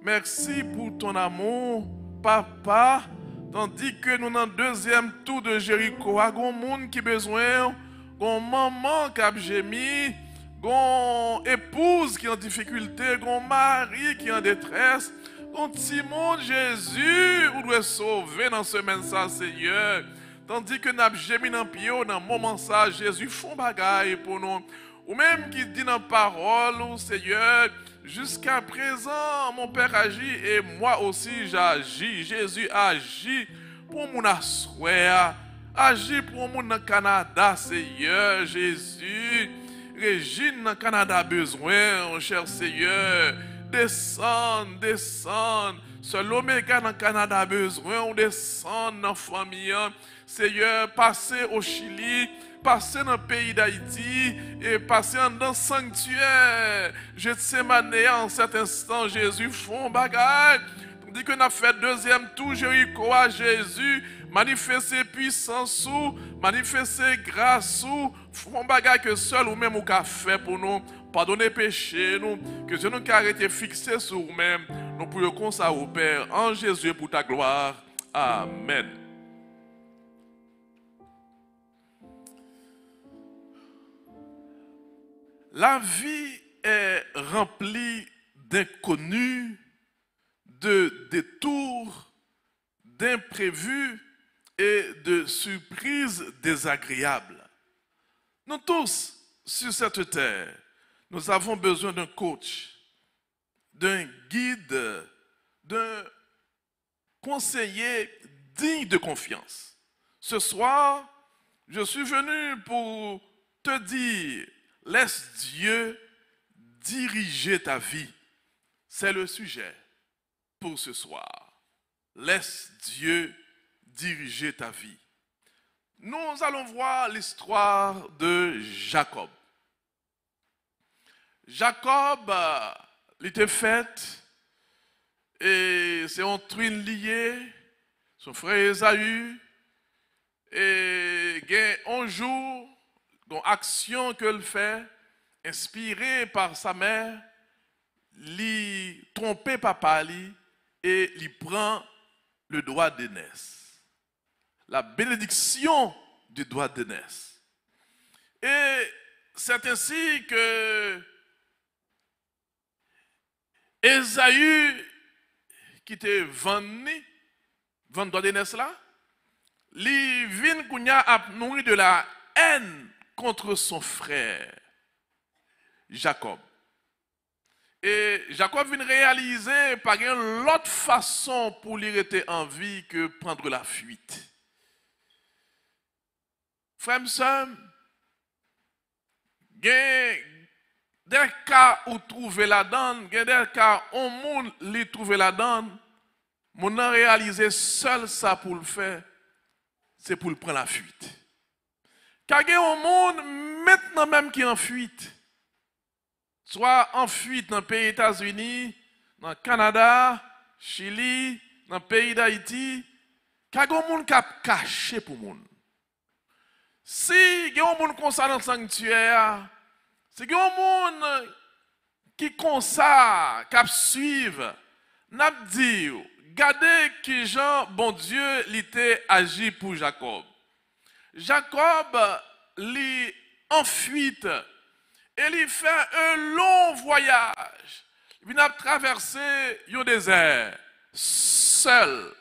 Merci pour ton amour, Papa. Tandis que nous dans le deuxième tour de Jéricho, il y a un monde qui a besoin, une maman qui a gémi, une épouse qui est en difficulté, un mari qui est en détresse, un petit monde Jésus, vous devez sauver dans ce semaine ça, Seigneur. Tandis que nous avons gémi dans le pied, dans le moment ça, Jésus font bagaille pour nous. Ou même qui dit dans la parole, Seigneur, jusqu'à présent, mon Père agit et moi aussi j'agis. Jésus agit pour mon assoir, agit pour mon Canada, Seigneur. Jésus, Régine dans Canada besoin, cher Seigneur. Descends, descends. Seul Oméga dans Canada besoin, on descend dans la famille. Seigneur, passez au Chili. Passer dans le pays d'Haïti et passer dans le sanctuaire. Je sais mané en cet instant, Jésus font bagaille. Tandis que nous avons fait deuxième tour, Jéricho à Jésus, manifester puissance sous, manifester grâce sous, font bagaille que seul ou même ou qu'a fait pour nous, pardonner péché nous, que Dieu nous arrêté fixé sur nous-mêmes. Nous pouvons comme ça au Père, en Jésus pour ta gloire. Amen. La vie est remplie d'inconnus, de détours, d'imprévus et de surprises désagréables. Nous tous, sur cette terre, nous avons besoin d'un coach, d'un guide, d'un conseiller digne de confiance. Ce soir, je suis venu pour te dire, laisse Dieu diriger ta vie. C'est le sujet pour ce soir. Laisse Dieu diriger ta vie. Nous allons voir l'histoire de Jacob. Jacob, il était fait et c'est un twin lié, son frère Esaü, et un jour, une action qu'elle fait, inspirée par sa mère, lui tromper papa lui, et lui prend le droit d'aînesse. La bénédiction du droit d'aînesse. Et c'est ainsi que Esaü, qui était vendu droit d'aînesse là, lui vient kounya a nourri de la haine contre son frère Jacob. Et Jacob vient réaliser par une autre façon pour lui rester en vie que prendre la fuite. Frère, sœur, il y a des cas où trouver la donne, il y a des cas où on lui trouver la donne, on a réalisé seul ça pour le faire, c'est pour le prendre la fuite. Car il y a un monde maintenant même qui est en fuite. Soit en fuite dans le pays des États-Unis, dans le Canada, Chili, dans le pays d'Haïti, car il y a un monde qui a caché pour le monde. Si il y a un monde comme ça dans le sanctuaire, si il y a un monde qui comme ça, qui suivre, n'a dit, regardez qui Jean, bon Dieu, l'était agi pour Jacob. Jacob, lui en fuite, et il fait un long voyage. Il a traversé le désert, seul.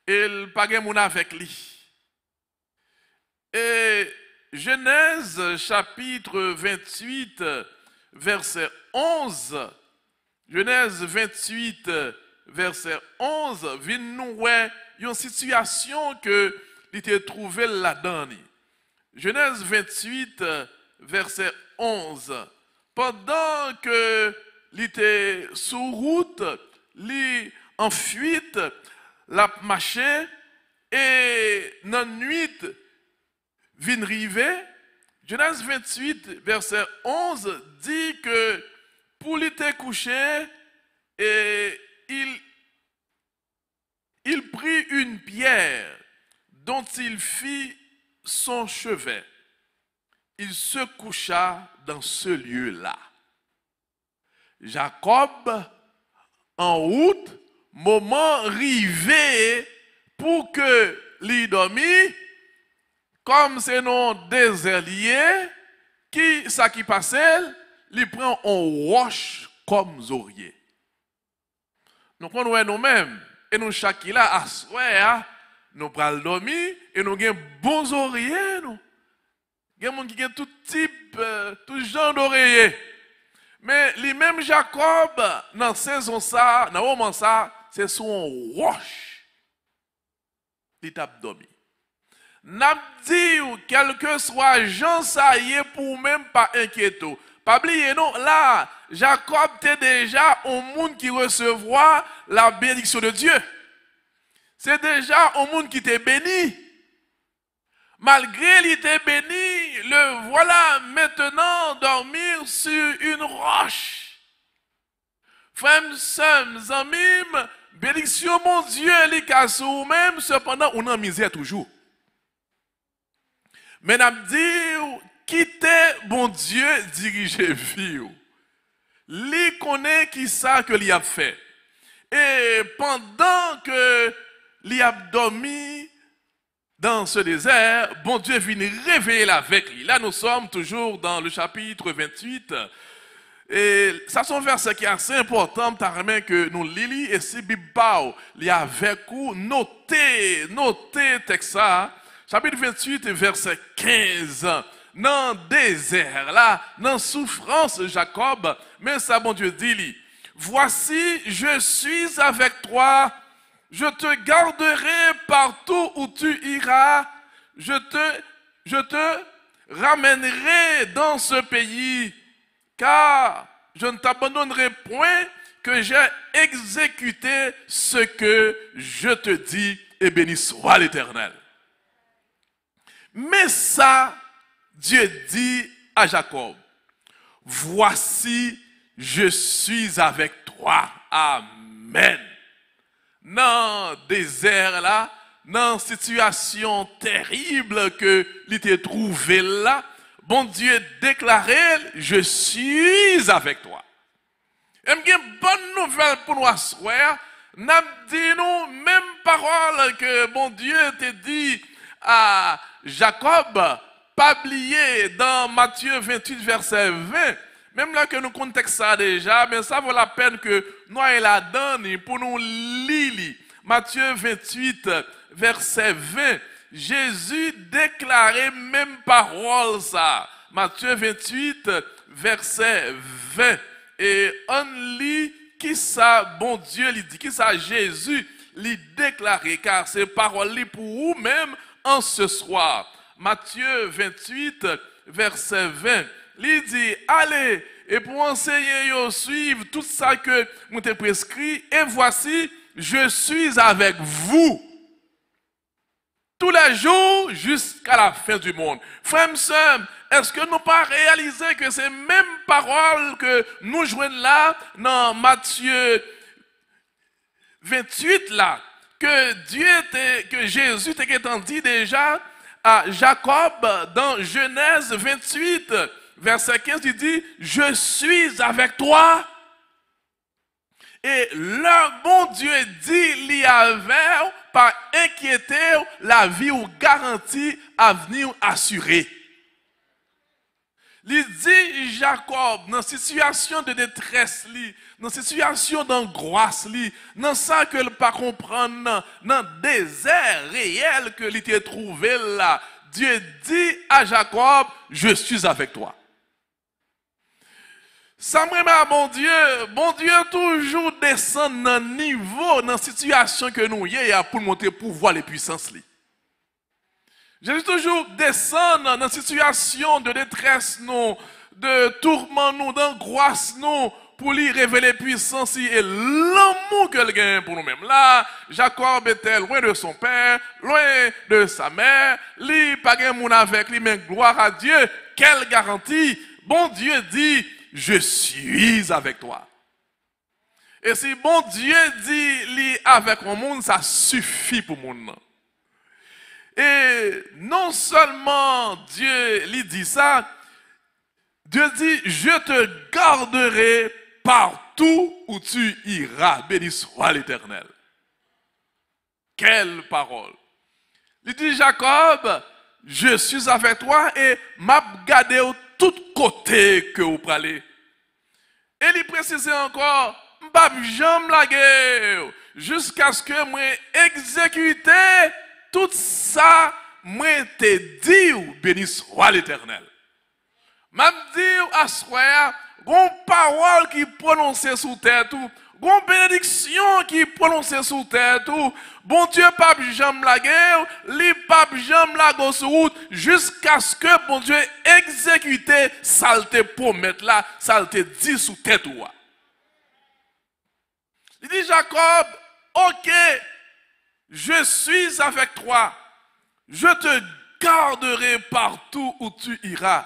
Et il n'a pas de monde avec lui. Et Genèse chapitre 28, verset 11. Genèse 28, verset 11, vient nous voir une situation que il était trouvé là-dedans. Genèse 28, verset 11. Pendant que il était sur route, il en fuite, l'a marché, et dans la nuit, vient arriver. Genèse 28, verset 11, dit que pour lui était couché, et il prit une pierre dont il fit son chevet. Il se coucha dans ce lieu-là. Jacob, en route, moment arrivé pour que lui dormit, comme c'est non désert lié, qui passait, il prend un roche comme zorier. Donc on voit nous-mêmes, et nous chaque là, à soir, nous prenons dormir, et nous avons bons oreillers, nous. Il y a des gens qui ont tout type, tout genre d'oreiller. Mais les mêmes Jacob, dans la saison ça, dans le moment ça, c'est son roche. Il t'a dormi. N'a dit, quel que soit Jean, ça y est, pour même pas inquiéter. Pas oublier, non, là, Jacob était déjà un monde qui recevra la bénédiction de Dieu. C'est déjà un monde qui était béni. Malgré qu'il était béni, le voilà maintenant dormir sur une roche. Frères, sœurs, amis, bénédiction mon Dieu, les casse ou même, cependant, on en misère toujours. Mais n'a dit, quittez bon Dieu, dirigez vie. Lui connaît qui ça que lui a fait. Et pendant que lui a dormi dans ce désert, bon Dieu vient réveiller avec lui. Là, nous sommes toujours dans le chapitre 28. Et ça, c'est un verset qui est assez important, que nous lisons, et si Bible, il y a avec vous, notez, texte ça. Chapitre 28, verset 15. Dans le désert, là, dans la souffrance, Jacob, mais ça, bon Dieu dit, voici, je suis avec toi, je te garderai partout où tu iras, je te ramènerai dans ce pays, car je ne t'abandonnerai point que j'ai exécuté ce que je te dis, et béni soit l'Éternel. Mais ça, Dieu dit à Jacob, voici, je suis avec toi. Amen. Dans le désert là, dans une situation terrible que l'était trouvé là, bon Dieu déclaré, je suis avec toi. Et j'ai une bonne nouvelle pour nous asseoir. Nous dit même parole que bon Dieu t'a dit à Jacob, pas oublier dans Matthieu 28, verset 20. Même là que nous contexte ça déjà, mais ça vaut la peine que nous ayons la donne pour nous lire. Matthieu 28, verset 20. Jésus déclarait même parole ça. Matthieu 28, verset 20. Et on lit qui ça, bon Dieu, lui dit, qui ça, Jésus, lui déclaré, car ces paroles pour vous-même en ce soir. Matthieu 28, verset 20. Il dit, allez, et pour enseigner et suivre tout ça que vous avez prescrit, et voici, je suis avec vous tous les jours jusqu'à la fin du monde. Frères et sœurs, est-ce que nous pas réalisé que ces mêmes paroles que nous jouons là dans Matthieu 28 là, que Jésus t'a dit déjà à Jacob dans Genèse 28, verset 15, il dit, je suis avec toi. Et le bon Dieu dit, l'y avait, pas inquiéter, la vie ou garantie à venir assurer. Il dit Jacob, dans une situation de détresse, dans une situation d'angoisse, dans ça que le pas comprendre, dans le désert réel que l'il était trouvé là, Dieu dit à Jacob, je suis avec toi. Ça me remet à bon Dieu toujours descend dans le niveau, dans la situation que nous y a pour monter pour voir les puissances. Jésus toujours descend dans une situation de détresse, nous, de tourment, nous, d'angoisse, nous, pour lui révéler puissance et l'amour qu'elle gagne pour nous-mêmes. Là, Jacob était loin de son père, loin de sa mère, lui, pas de monde avec lui, mais gloire à Dieu, quelle garantie. Bon Dieu dit, je suis avec toi. Et si bon Dieu dit, lui, avec mon monde, ça suffit pour mon monde. Et non seulement Dieu lui dit ça, Dieu dit, je te garderai partout où tu iras. Béni soit l'Éternel. Quelle parole. Il dit, Jacob, je suis avec toi et m'a gardé de tous côtés que vous parlez. Et il précise encore, m'bab jamais la guerre jusqu'à ce que moi exécute tout ça, moi te dis, béni soit l'Éternel. M'a dit à soir, gon parole qui prononcée sous terre tout, gon bénédiction qui prononcée sous terre tout. Bon Dieu pas jamais la guerre, li pas jamais la go sur route jusqu'à ce que bon Dieu exécute ça te promettre là, ça te dit sous tête ou. Il dit Jacob, OK, je suis avec toi. Je te garderai partout où tu iras.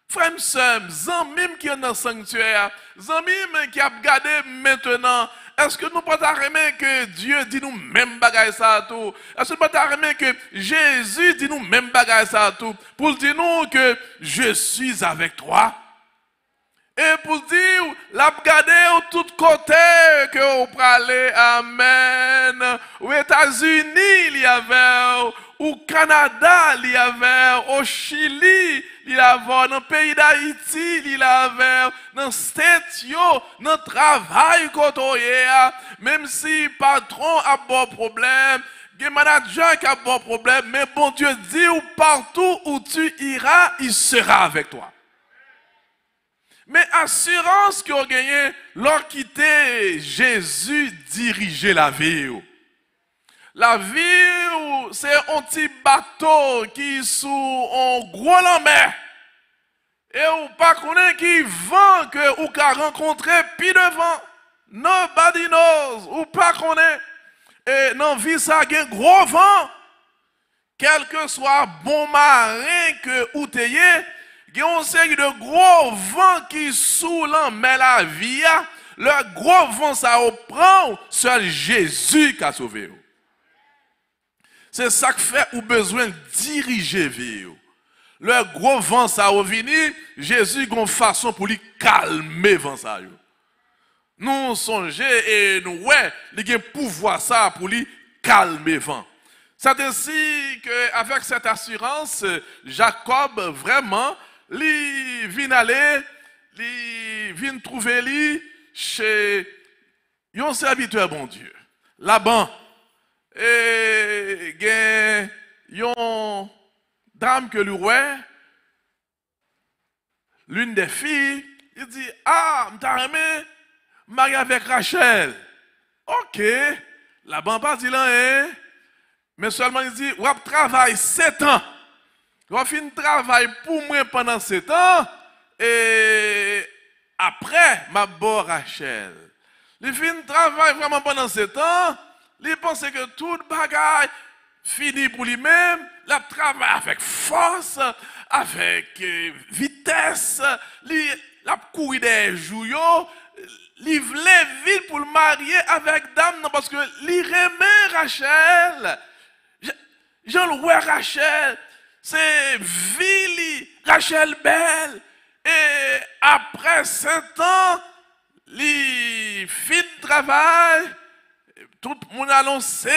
Frères et sœurs, zanmim qui est dans le sanctuaire, zanmim qui a gardé maintenant, est-ce que nous ne pouvons pas remettre que Dieu dit nous même bagaille ça tout? Est-ce que nous ne pouvons pas remettre que Jésus dit nous même bagaille ça tout? Pour dire nous que je suis avec toi. Et pour dire, la garder de tous côtés que vous parlez, amen. Aux États-Unis, il y avait, au Canada, il y avait, au Chili, il y avait, dans le pays d'Haïti, il y avait, dans le state, dans le travail, même si le patron a bon problème, le manager qui a bon problème, mais bon Dieu dit, partout où tu iras, il sera avec toi. Mais assurance que vous gagnez, leur quitter Jésus diriger la vie. La vie, c'est un petit bateau qui est sous un gros lambert. Et ou pas connaît qui vent que ou qu'a rencontré puis devant. Nobody knows. Ou pas connaît. Et dans la vie, ça a un gros vent. Quel que soit bon marin que ou t'ayez, il y a une série de gros vents qui soulent mais la vie, le gros vent ça prend, seul Jésus qui a sauvé. C'est ça que fait ou besoin de diriger vie. Le gros vent ça au vini, Jésus a une façon pour lui calmer vent ça. Nous songeons et nous ouais, il a un pouvoir ça pour lui calmer vent. C'est ainsi qu'avec cette assurance, Jacob vraiment, il vient aller, il vient trouver lui chez un serviteur bon Dieu. Laban, et il y a une dame que lui ouais, l'une des filles, il dit, ah, m't'a aimé, marié avec Rachel. Ok, Laban pas dit là, hein? Mais seulement il dit, on travaille 7 ans. On fait un travail pour moi pendant 7 ans. Et après, ma bonne Rachel. Il fait un travail vraiment pendant 7 ans. Il pense que tout bagaille fini pour lui-même. Il travaille avec force, avec vitesse. Il a couru des jours. Il voulait vite pour le marier avec dame parce que il aimait Rachel. Jean-Louis Rachel, c'est Vili, Rachel belle. Et après 7 ans, les filles de travail, tout le monde annoncé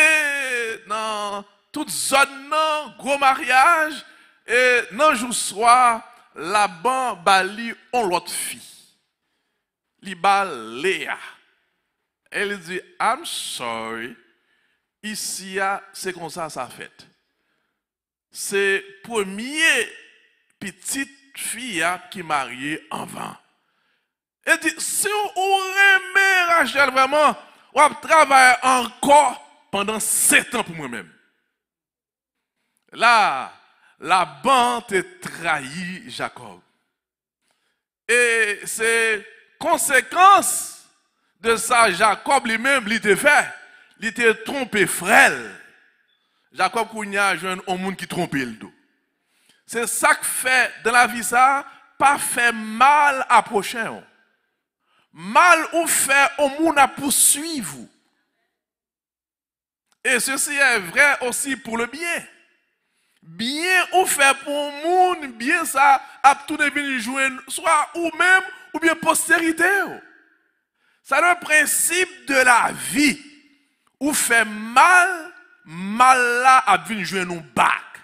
dans toute zone, gros mariage. Et dans le jour soir, Laban bali on l'autre fille. Li bal Léa. Elle dit, I'm sorry. Ici, c'est comme ça fait. C'est première petite fille qui mariée avant. Elle dit, si vous aimez Rachel vraiment, on va travailler encore pendant 7 ans pour moi-même. Là, la bande a trahi Jacob. Et c'est conséquence de ça, Jacob lui-même, il était fait. Il était trompé frère. Jacob Kounia a joué un monde qui trompe le dos. C'est ça que fait dans la vie ça, pas faire mal à prochain. Mal ou fait au monde à poursuivre. Et ceci est vrai aussi pour le bien. Bien ou fait pour le monde, bien ça, à tout devenu jouer, soit ou même, ou bien postérité. C'est le principe de la vie. Ou fait mal, mal là a venir jouer nos bacs.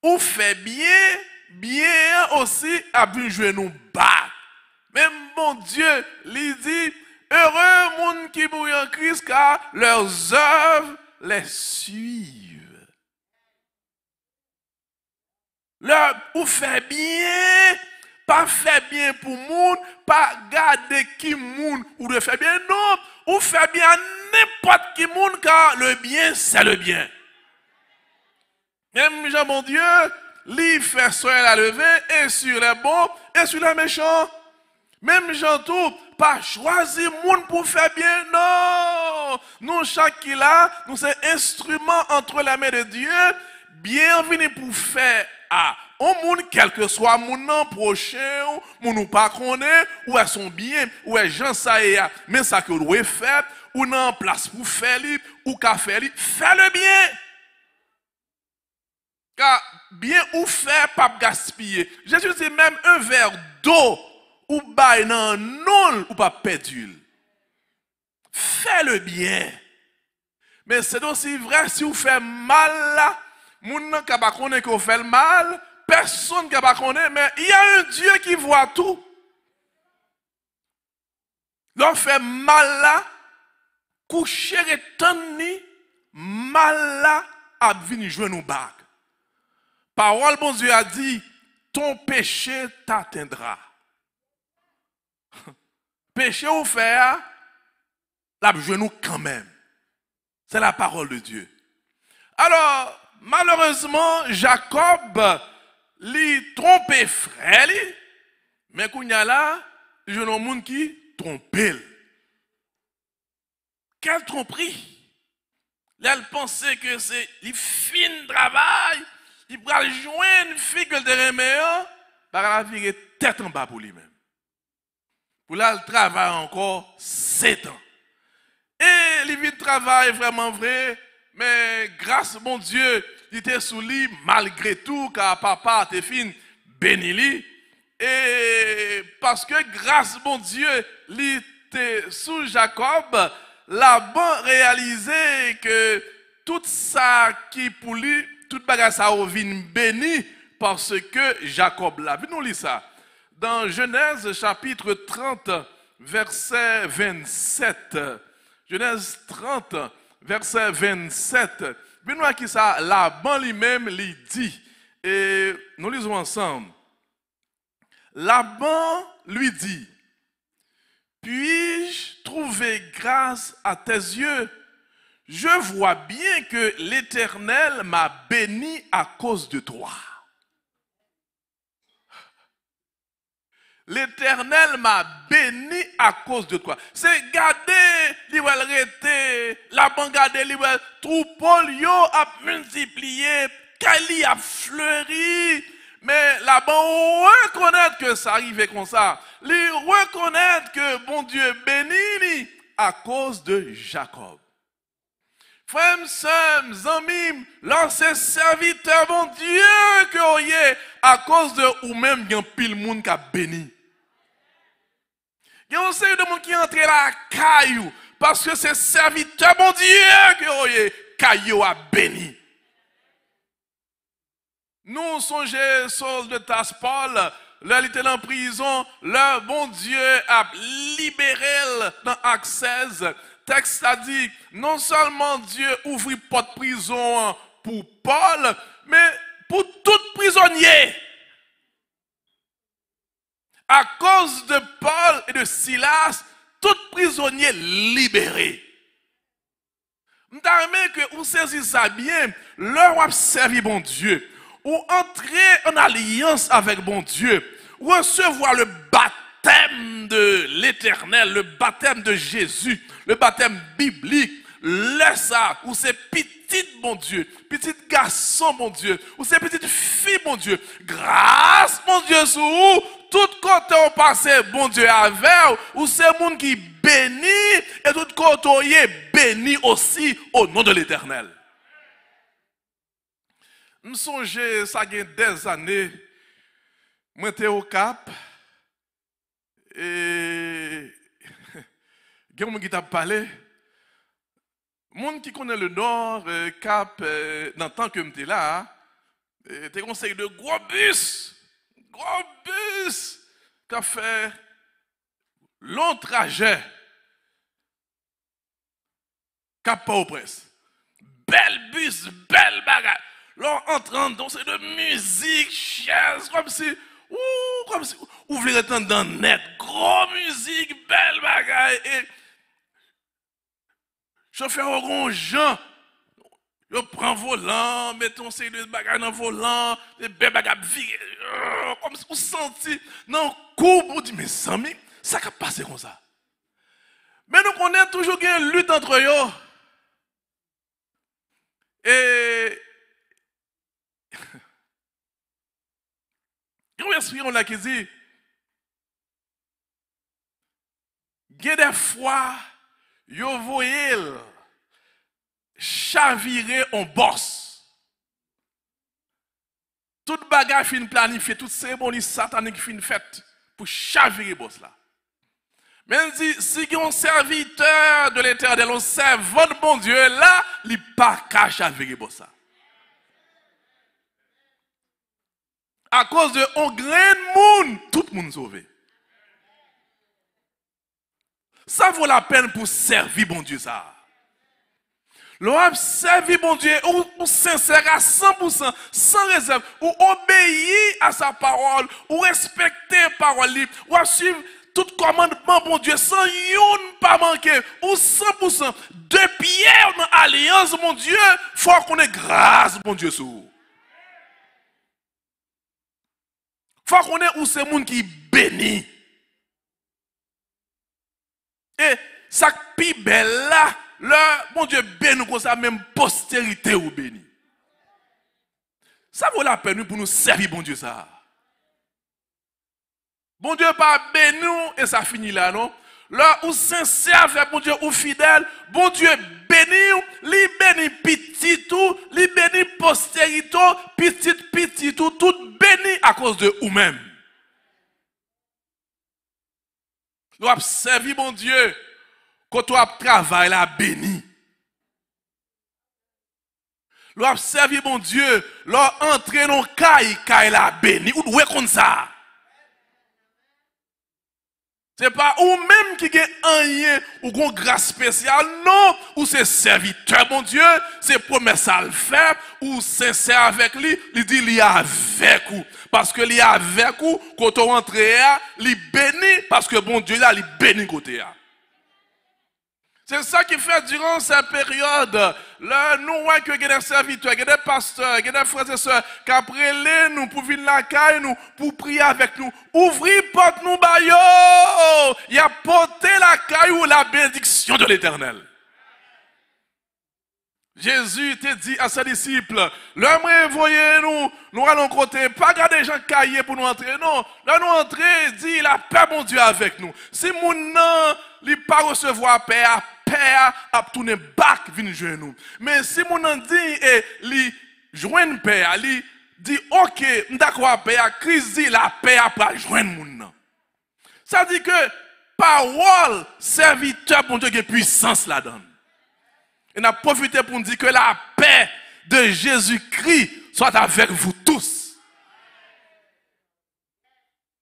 Ou fait bien, bien aussi a venir jouer nos bacs. Même mon Dieu, il dit, heureux monde qui bouille en Christ, car leurs œuvres les suivent. Ou fait bien, pas fait bien pour monde, pas garder qui monde ou de faire bien, non, ou fait bien n'importe qui monde, car le bien, c'est le bien. Même Jean, mon Dieu, lui fait sur la levée, et sur les bons, et sur les méchants. Même Jean tout, pas choisir monde pour faire bien, non. Nous, chaque qui là, nous sommes instruments entre les mains de Dieu, bienvenue pour faire au monde, quel que soit mon nom prochain, mon nous pas connaît, ou est son bien, ou est Jean ça et mais ça que vous fait, ou non place pour faire, ou qu'à faire, fais le bien. Car bien ou faire, pas gaspiller. Jésus dit même un verre d'eau, ou bail non nul, ou pas perdu. Fais le bien. Mais c'est aussi vrai si vous faites mal là, moun nan ka pa connaît que vous faites le mal, personne ka pa connaît, mais il y a un Dieu qui voit tout. L'on fait mal là, coucher et tenir, mal là, a venir jouer nos bagues. Parole bon Dieu a dit, ton péché t'atteindra. Péché ou faire, la jouer nous quand même. C'est la parole de Dieu. Alors, malheureusement, Jacob, lui trompé frère, mais qu'il y a là, il y a un monde qui trompe. Quelle tromperie! Là, elle pensait que c'est le fin travail, il va joindre une fille que le remet, par la vie tête en bas pour lui-même. Pour là, il travaille encore 7 ans. Et il vit travail vraiment vrai, mais grâce mon Dieu, il était sous lui malgré tout, car papa te fin béni lui. Et parce que grâce mon Dieu, il était sous Jacob, Laban réalisé que tout ça qui pour lui, toute bagage ça vient béni parce que Jacob l'a. Nous lisons ça. Dans Genèse chapitre 30, verset 27. Genèse 30, verset 27. Nous qui ça, Laban lui-même lui dit. Et nous lisons ensemble. Laban lui dit, puis-je trouver grâce à tes yeux? Je vois bien que l'Éternel m'a béni à cause de toi. L'Éternel m'a béni à cause de toi. C'est garder, il va arrêter, Laban garder, il va troupeau, yo a multiplié, Kali a fleuri. Mais Laban reconnaître que ça arrivait comme ça. Il reconnaître que bon Dieu bénit à cause de Jacob. Frères, sœurs, amis, lorsque serviteur bon Dieu que vous avez à cause de ou même il y a pile monde qui a béni. Il y a aussi de monde qui entre la caillou parce que c'est serviteur bon Dieu que vous avez caillou a béni. Nous songeons Saul de Taspol, là il était en prison, le bon Dieu a libéré dans Actes 16. Texte a dit, non seulement Dieu ouvrit porte prison pour Paul, mais pour tout prisonnier. À cause de Paul et de Silas, tout prisonnier libéré. Je veux que vous saisissez ça bien, leur a servi bon Dieu. Ou entrer en alliance avec bon Dieu, recevoir le baptême de l'Éternel, le baptême de Jésus, le baptême biblique, laisse ça, ou c'est petit bon Dieu, petit garçon bon Dieu, ou c'est petite fille bon Dieu, grâce mon Dieu sous vous, tout côté on passe bon Dieu avec, ou c'est monde qui bénit, et tout côté est béni aussi au nom de l'Éternel. Je me songe, ça y a des années, moi j'étais au Cap, et il y a quelqu'un qui t'a parlé, monde qui connaît le Nord, Cap, dans le temps que j'étais là, t'es conseillé de gros bus, qui a fait long trajet, Cap Port-au-Prince. Bel bus, belle bagarre. Là, entrant dans c'est de musique, chaise, comme si, vous voulez entendre dans net, gros musique, belle bagaille, et chauffeur au grand Jean, je prends volant, mettons ces deux bagailles dans volant, des belles bagailles, comme si vous sentez, non, coup, vous dites, mais amis, ça va passer comme ça. Mais nous connaissons toujours une lutte entre eux. Et il y a un esprit là qui dit, il y a des fois, vous voyez chavirer en boss. Toute bagarre fin planifiée, toute cérémonie satanique fin faite pour chavirer boss là. Même si un serviteur de l'Éternel, on sert votre bon Dieu là, il n'est pas qu'à chavirer boss là. À cause de un grand monde, tout le monde sauvé. Ça vaut la peine pour servir bon Dieu ça. L'on servir bon Dieu, ou sincère à 100%, sans réserve, ou obéir à sa parole, ou respecter la parole, ou suivre tout commandement bon Dieu, sans yon pas manquer, ou 100%, de pierre dans l'alliance mon Dieu, faut qu'on ait grâce bon Dieu sur vous. Faut qu'on ait où c'est monde qui bénit. Et ça qui belle là, le bon Dieu bénit comme ça, même postérité ou béni. Ça vaut la peine pour nous servir bon Dieu ça. Bon Dieu pas béni et ça finit là non. Là où sincère avec bon Dieu ou fidèle, bon Dieu béni, li béni petit cause de vous-même. Nous avons servi mon Dieu quand on a travaillé la béni. Nous avons servi mon Dieu, leur entrée dans le caille la béni. Ou d'où est comme ça? Ce n'est pas vous-même qui avez rien ou une grâce spéciale, non, ou c'est serviteur, mon Dieu, c'est promesse à le faire, ou sincère avec lui, il dit il est avec vous. Parce que il est avec vous, quand on rentre, il bénit, parce que bon Dieu là, il bénit côté. C'est ça qui fait durant cette période, là, nous voyons que il y a des serviteurs, il y a des pasteurs, il y a des frères et sœurs, qu'après les nous pour venir la caille, nous, pour prier avec nous. Ouvrez porte nous bayo! Il a porté la caille ou la bénédiction de l'Éternel. Jésus te dit à ses disciples, l'homme voyez nous allons côté, pas garder les gens caillés pour nous entrer, non. Là nous entrer, dit la paix mon Dieu avec nous. Si mon nom, il pas recevoir paix a tourné back vinn joindre nous. Mais si mon nom dit et li joindre paix, li dit OK, d'accord paix, Christ dit la paix a pas joindre mon nom. Ça dit que parole serviteur bon Dieu qui puissance la donne. Et n'a profité pour nous dire que la paix de Jésus-Christ soit avec vous tous.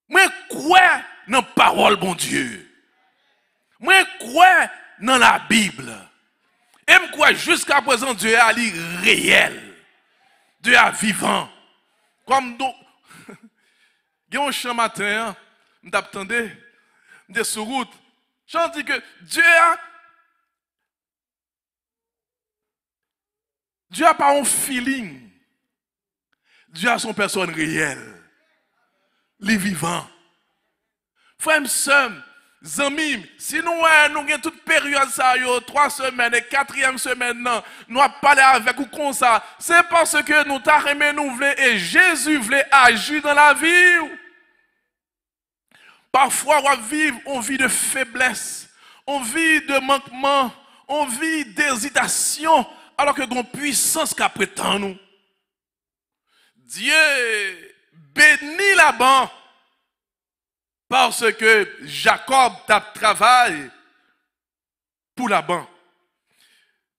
Moi, quoi dans la parole, bon Dieu? Moi, quoi dans la Bible? Et moi, quoi jusqu'à présent, Dieu est réel. Dieu est vivant. Comme nous, il y a un chant matin, je t'attendais, je suis sur route. J'en dis que Dieu n'a pas un feeling. Dieu a son personne réelle. Les vivants. Frères et sœurs, amis, si nous avons toute période, 3 semaines et 4e semaine, nous avons parlé avec vous comme ça, c'est parce que nous t'avons aimé, nous voulons, et Jésus voulait agir dans la vie. Parfois, on vit une vie de faiblesse, on vit de manquement, on vit d'hésitation, alors que dans puissance qu'a prétend nous. Dieu bénit Laban parce que Jacob t'a travaillé pour Laban.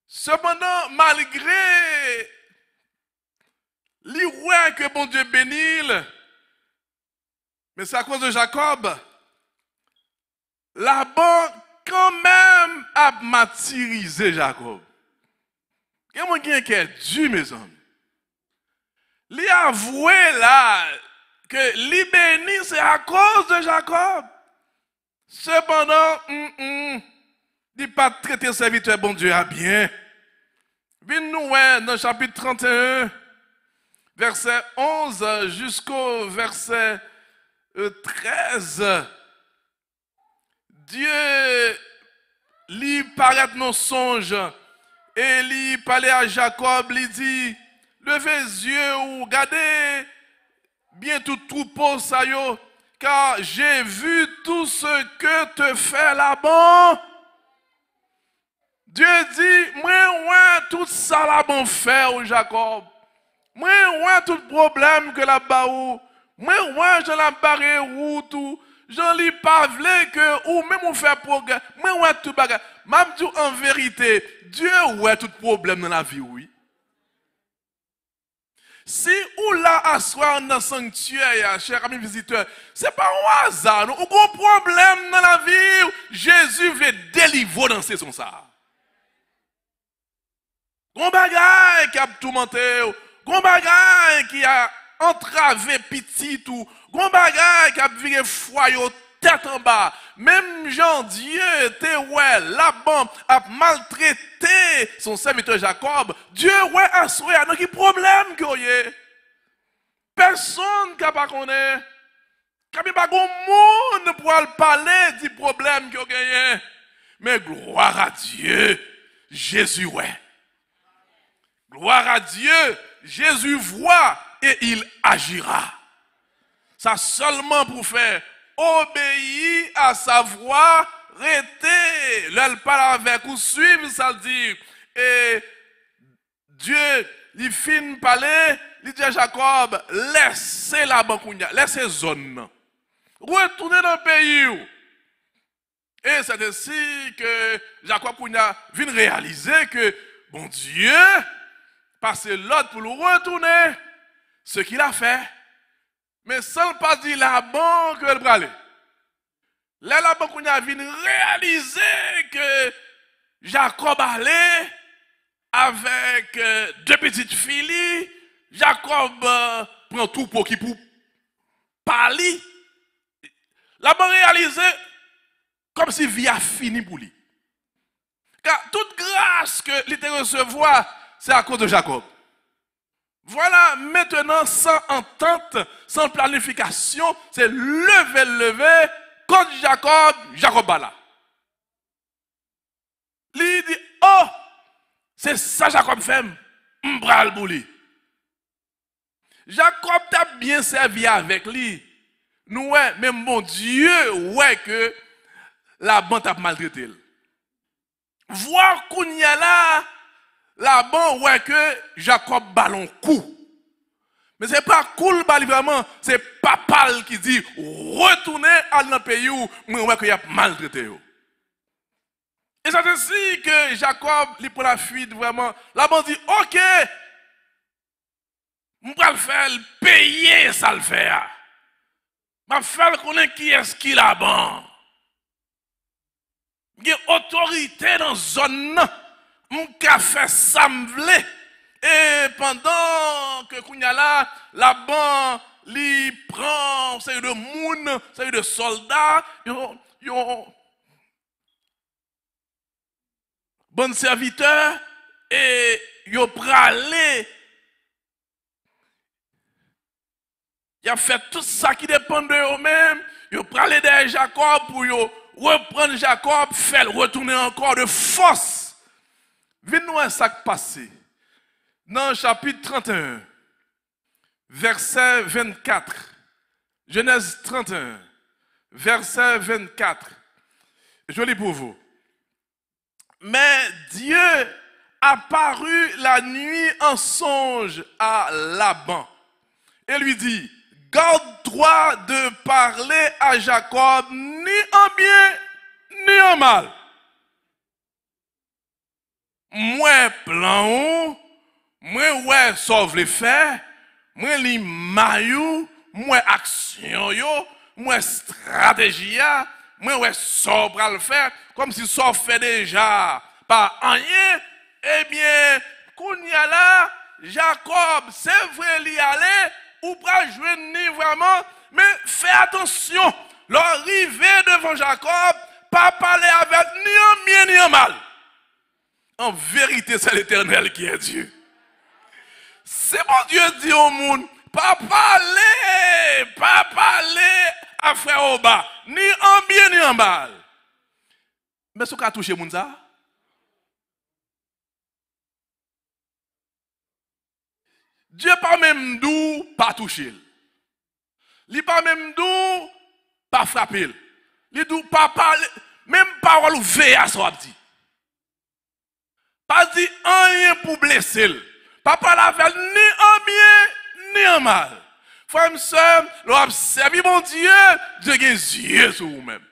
Cependant, malgré l'irouin que bon Dieu bénit, mais c'est à cause de Jacob, Laban quand même a martyrisé Jacob. Il y a un qui est dû, mes amis. Il a avoué là que li béni c'est à cause de Jacob. Cependant, il n'a pas traité serviteur bon Dieu à bien. Nous dans le chapitre 31, verset 11 jusqu'au verset 13. Dieu lui paraît dans songe et lui parlait à Jacob, lui dit, levez les yeux ou regardez bien tout troupeau ça yo, car j'ai vu tout ce que te fait Laban. Dieu dit, moi tout ça Laban fait au Jacob. Moi tout problème que la baou. Moi je la barré route ou j'en lis pas vle que ou même on fait progrès. Moi tout bagage. M'a dit en vérité, Dieu ouais tout problème dans la vie oui. Si ou là asseoir dans le sanctuaire, chers amis visiteurs, c'est pas un hasard, nous, ou un problème dans la vie, Jésus veut délivrer dans ces sons ça. Gon bagay qui a tourmenté, gon bagay qui a entravé petit ou, gon bagay qui a viré foyer tête en bas. Même Jean-Dieu, ouais, Laban a maltraité son serviteur Jacob. Dieu, ouais, a souhaité, il y a un problème qu'il y a. Personne qui n'a pas connu. Quand il n'y a pas de monde pour parler du problème qu'il y a. Mais gloire à Dieu, Jésus, ouais. Gloire à Dieu, Jésus voit et il agira. Ça seulement pour faire obéir à sa voix, rester, l'elle parle avec ou suivre, ça dit, et Dieu il fin parler, il dit à Jacob, laissez la bancounia, laissez zone. Retournez dans le pays. Et c'est ainsi que Jacob vient réaliser que, bon Dieu, passer l'autre pour le retourner, ce qu'il a fait. Mais sans pas dire Laban que elle aller. Là, Laban vient réaliser que Jacob allait avec deux petites filles. Jacob prend tout pour qui pour parler. Laban réalisé comme si vie a fini pour lui. Car toute grâce que l'État recevoir, c'est à cause de Jacob. Voilà, maintenant, sans entente, sans planification, c'est lever, contre Jacob Bala. Il dit, oh, c'est ça Jacob fait, m'bral bouli. Jacob t'a bien servi avec lui. Nous, ouais, mais mon Dieu, ouais, que la bande a maltraité. Voir qu'on y a là, la bande, ouais, que Jacob ballon coup. Mais c'est pas cool, vraiment, c'est papa qui dit, retournez à notre pays où, moi, ouais, qu'il y a maltraité. Et c'est ainsi que Jacob, il prend la fuite, vraiment. La bande dit, ok, on va le faire, payer ça le faire. Je vais faire connaître qui est-ce qui la bande. Il y a autorité dans la zone. Je vais faire ça me vle. Et pendant que Kounyala, la bande, li prend, c'est de moun, c'est de soldats, yon bon serviteur, et yon pralé. Il a fait tout ça qui dépend de eux-mêmes. Yon pralé de Jacob pour yon reprendre Jacob, faire retourner encore de force. Venez-nous un sac passé. Dans le chapitre 31, verset 24. Genèse 31, verset 24. Je lis pour vous. Mais Dieu apparut la nuit en songe à Laban et lui dit, garde-toi de parler à Jacob ni en bien ni en mal. Moi plan, moi ouais sauve les faits, moi li maillou, moi action yo, moi stratégie, moi ouais sobre le faire comme si ça fait déjà pas rien. Eh bien, kounya là, Jacob, c'est vrai l'y aller ou pas jouer ni vraiment, mais fais attention, l'arrivée devant Jacob, pas parler avec ni en bien ni en mal. En vérité, c'est l'Éternel qui est Dieu. C'est mon Dieu dit au monde, pas parler à frère au bas, ni en bien ni en mal. Mais ce qu'a touché moun ça? Dieu pas même d'où pas toucher. Il pas même d'où pas frapper. Il d'où pas parler, même parole ouverte à son dit. Pas dit rien pour blesser. Pas parler avec ni en bien ni en mal. Frère et sœur, l'observer mon Dieu, Dieu a des yeux sur vous-même.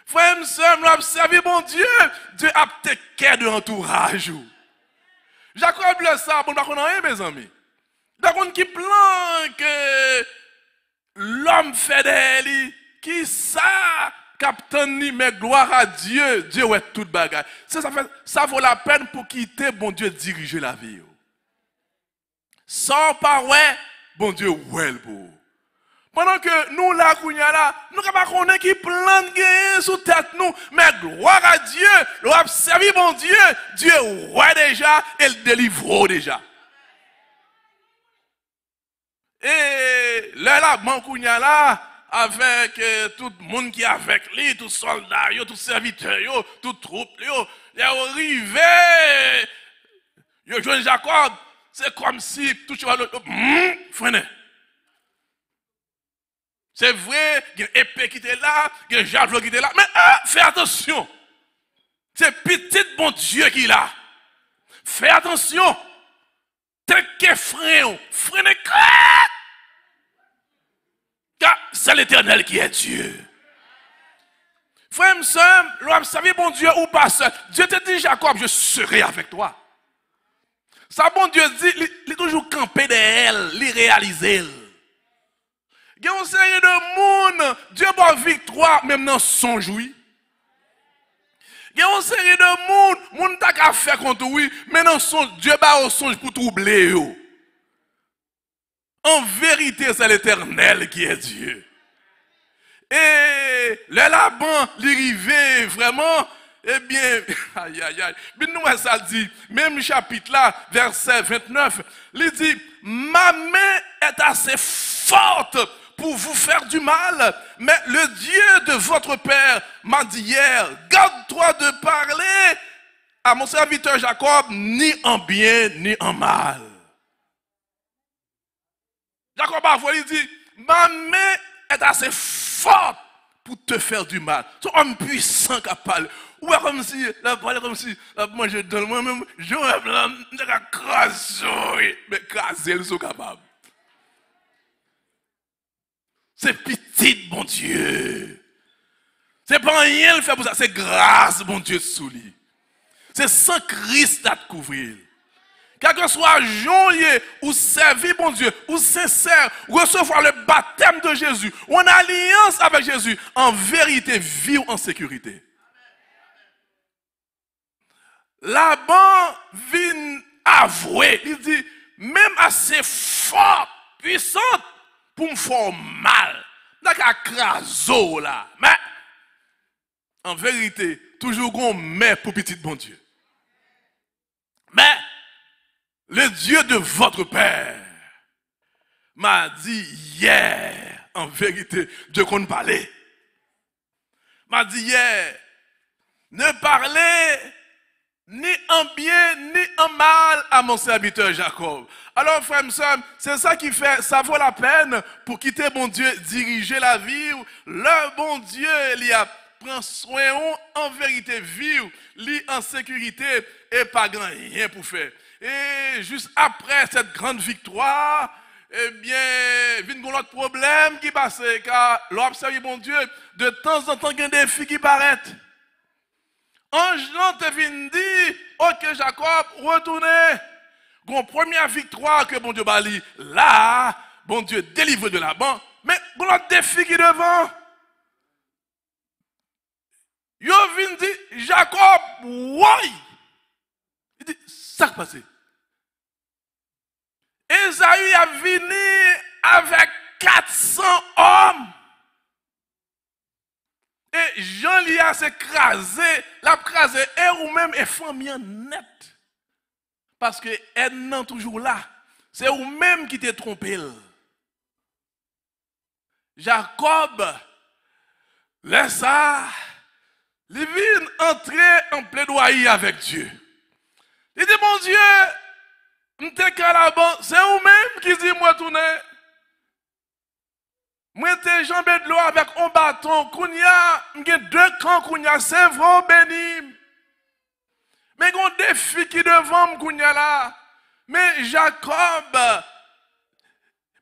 Frère et sœur, l'observer mon Dieu, Dieu a peut-être qu'un de entourage. Jacob le ça, bon, d'accord, mes amis. D'accord, qui plan que l'homme fait d'elle, qui ça, captain ni, mais gloire à Dieu, Dieu ouais toute bagaille. Ça vaut la peine pour quitter, bon Dieu, diriger la vie. Sans pas ouais, bon Dieu, ouais le beau. Pendant que nous, là, nous ne savons pas qui plan de gagner sous tête nous, mais gloire à Dieu, nous avons servi mon Dieu, Dieu ouais déjà, et le délivre déjà. Et là, là, avec tout le monde qui est avec lui, tout soldat, tout serviteur, tout troupe, il est arrivé, il joint Jacob, c'est comme si tout cheval freinait. C'est vrai, il y a une épée qui était là, il y a un javelot qui était là, mais fais attention. C'est petit bon Dieu qu'il a. Fais attention. tel que frein, car c'est l'Éternel qui est Dieu. Frère, vous savez, bon Dieu, ou pas seul. Dieu te dit, Jacob, je serai avec toi. Ça, bon Dieu dit, il est toujours campé de elle, il réaliser. Il y a une série de monde, Dieu va victoire, même dans son jouit. Il y a une série de monde t'a qu'à faire contre lui, mais dans son Dieu va au songe pour troubler. En vérité, c'est l'Éternel qui est Dieu. Et le Laban, l'arrivée, vraiment, eh bien, aïe, aïe, aïe. Mais nous, ça dit, même chapitre là, verset 29, il dit, ma main est assez forte pour vous faire du mal, mais le Dieu de votre Père m'a dit hier, garde-toi de parler à mon serviteur Jacob, ni en bien, ni en mal. Jacob a voulu, il dit, ma main est assez forte pour te faire du mal. C'est un homme puissant qui parle. Ouais, comme si, là, parle comme si, là, moi je donne moi-même, je vais craser, mais craser, ils sont capables. C'est petit, bon Dieu. C'est pas rien le faire pour ça, c'est grâce, bon Dieu, sous lui. C'est sans Christ à te couvrir. Quel que soit joyeux ou servi, bon Dieu, ou sincère, ou recevoir le baptême de Jésus, ou en alliance avec Jésus, en vérité, vivre en sécurité. Laban vient avouer, il dit, même assez forte, puissante, pour me faire mal. N'a qu'à craser là. Mais, en vérité, toujours qu'on met pour petit bon Dieu. Mais, le Dieu de votre Père m'a dit hier, en vérité, Dieu qu'on parlait, m'a dit hier, ne parlez ni en bien, ni en mal à mon serviteur Jacob. Alors, frère et sœurs, c'est ça qui fait, ça vaut la peine pour quitter bon Dieu, diriger la vie. Le bon Dieu, il a prend soin en vérité, vivre, lui en sécurité et pas grand rien pour faire. Et juste après cette grande victoire, eh bien, vient un autre problème qui passe, car l'observe bon Dieu, de temps en temps, il y a des défis qui paraissent. Ange te vient dire, ok Jacob, retournez. Une première victoire que bon Dieu bali, là, bon Dieu délivre de Laban, mais il y a un autre défi qui est devant. Yo vient dire, Jacob, oui. Il dit, ça qui passe. Esaü a venu avec 400 hommes. Et Jean lui a s'écrasé, l'a crasé, et ou même et famille net. Parce que elle n'est toujours là. C'est ou même qui t'est trompé. Jacob, laisse ça, il vient entrer en plaidoyer avec Dieu. Il dit, mon Dieu, c'est vous-même qui dit, moi tourner. Moi, t'es jambé de l'eau avec un bâton. Kounia, j'ai 2 camps, Kounia, c'est vrai, béni. Mais il y a un défi qui devant moi, Kounia là. Mais Jacob,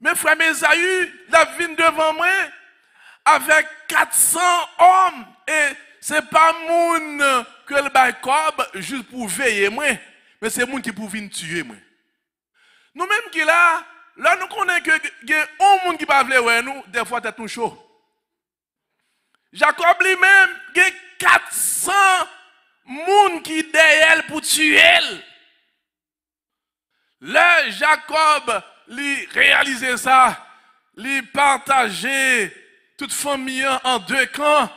mes frères, Esaü, la vigne devant moi, avec 400 hommes. Et c'est pas moun que le Jacob juste pour veiller moi, mais c'est moun qui pour venir tuer moi. Nous-mêmes qui là, nous connaissons que il y a un monde qui va venir nous, des fois tête nous chaud. Jacob lui-même, il y a 400 moun qui derrière pour tuer. Le Jacob lui réalisait ça, lui partageait toute famille en 2 camps.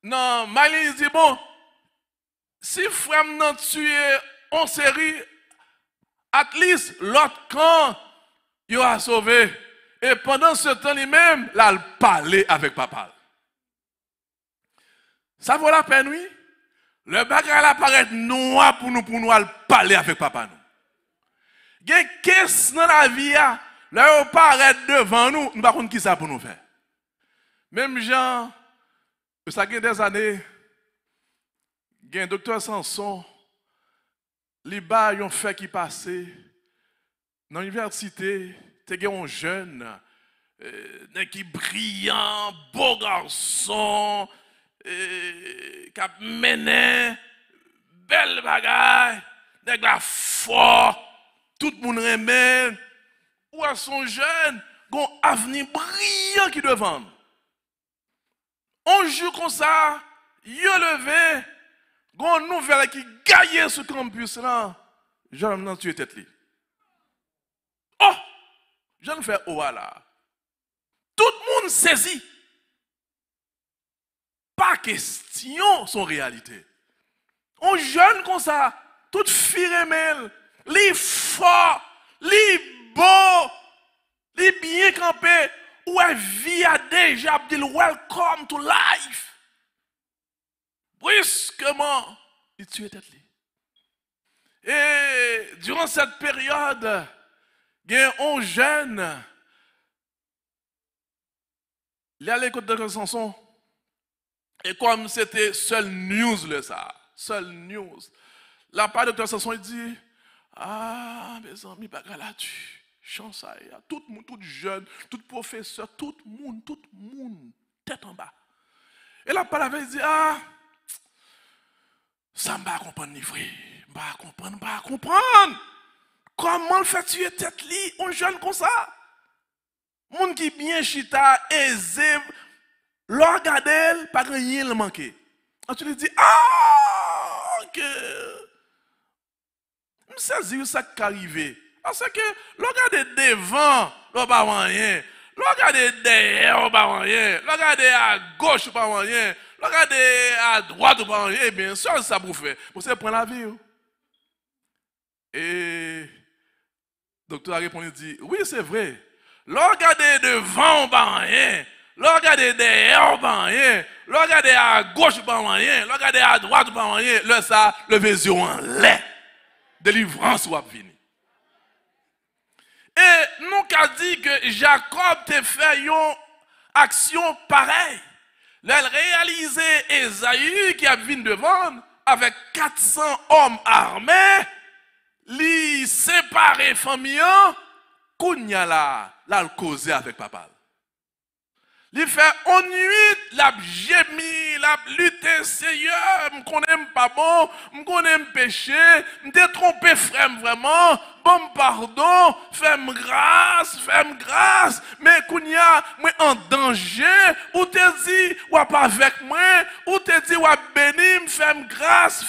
Non, Malie dit bon, si frère n'a tué en série, at least l'autre camp, il a sauvé. Et pendant ce temps lui-même, là, il parlait avec papa. Ça vaut la peine, oui? Le bagage apparaît noir pour nous parler avec papa. Il y a qu'est-ce dans la vie, là, il apparaît devant nous, nous ne savons pas qui ça pour nous faire. Même Jean, ça fait des années, il y a un docteur Sanson, il y a un fait qui passait, Dans l'université, tu as un jeune qui brillant, beau garçon, qui a mené, belle bagaille, qui a fort, tout le monde remet, ou à son jeune, qui a un avenir brillant qui devant. Un jour comme ça, il a levé, il y a une nouvelle qui gagne sur le campus là, jeune nan tué tête li. Oh! Je ne fais oh là. Tout le monde saisit. Pas question son réalité. On jeune comme ça, tout firemel, li fort, li beau, li bien campé, ou vie a déjà dit welcome to life. Brusquement, il tue tête li. Et durant cette période, il y a un jeune, il a l'écoute de chanson, et comme c'était seul news, le ça, seul news, la part de Dr. Sanson, il dit, ah, mes amis, pas là-dessus, chance à tout le monde, tout jeune, tout professeur, tout le monde, tête en bas. Et la part avait dit, ah, ça ne va pas comprendre, ni vrai, pas comprendre. Comment le fait tuer tête li, un jeune comme ça? Moun qui bien chita, aisé, l'on regarde, pas rien le manquer. Et tu lui dis, ah, que. Je sais ça qui arrive. Parce que l'on regarde devant, l'on pas rien. L'on regarde derrière, l'on pas rien. L'on regarde à gauche, l'on pas rien. L'on regarde à droite, l'on pas rien. Bien sûr, ça pour faire. Pour ça, prendre la vie. Et. Le docteur a répondu, dit, oui, c'est vrai. Regardez devant, on va rien. Regardez derrière, on va rien. Regardez à gauche, on va rien. Regardez à droite, on va rien. Le ça, le vision en lait. Délivrance va venir. Et nous avons dit que Jacob te fait une action pareille. Il réalisé Esaü qui a venu devant avec 400 hommes armés. Li séparé famille, kounya la causé avec papa. Li fait en nuit, la gémi, la lutte, Seigneur, m'konnen pas bon, m'konnen péché, m'te trompé frère vraiment, bon pardon, fais-moi grâce, mais kounya, moi en danger, ou te dit, ou pas avec moi, ou te dit, ou béni, fais-moi grâce,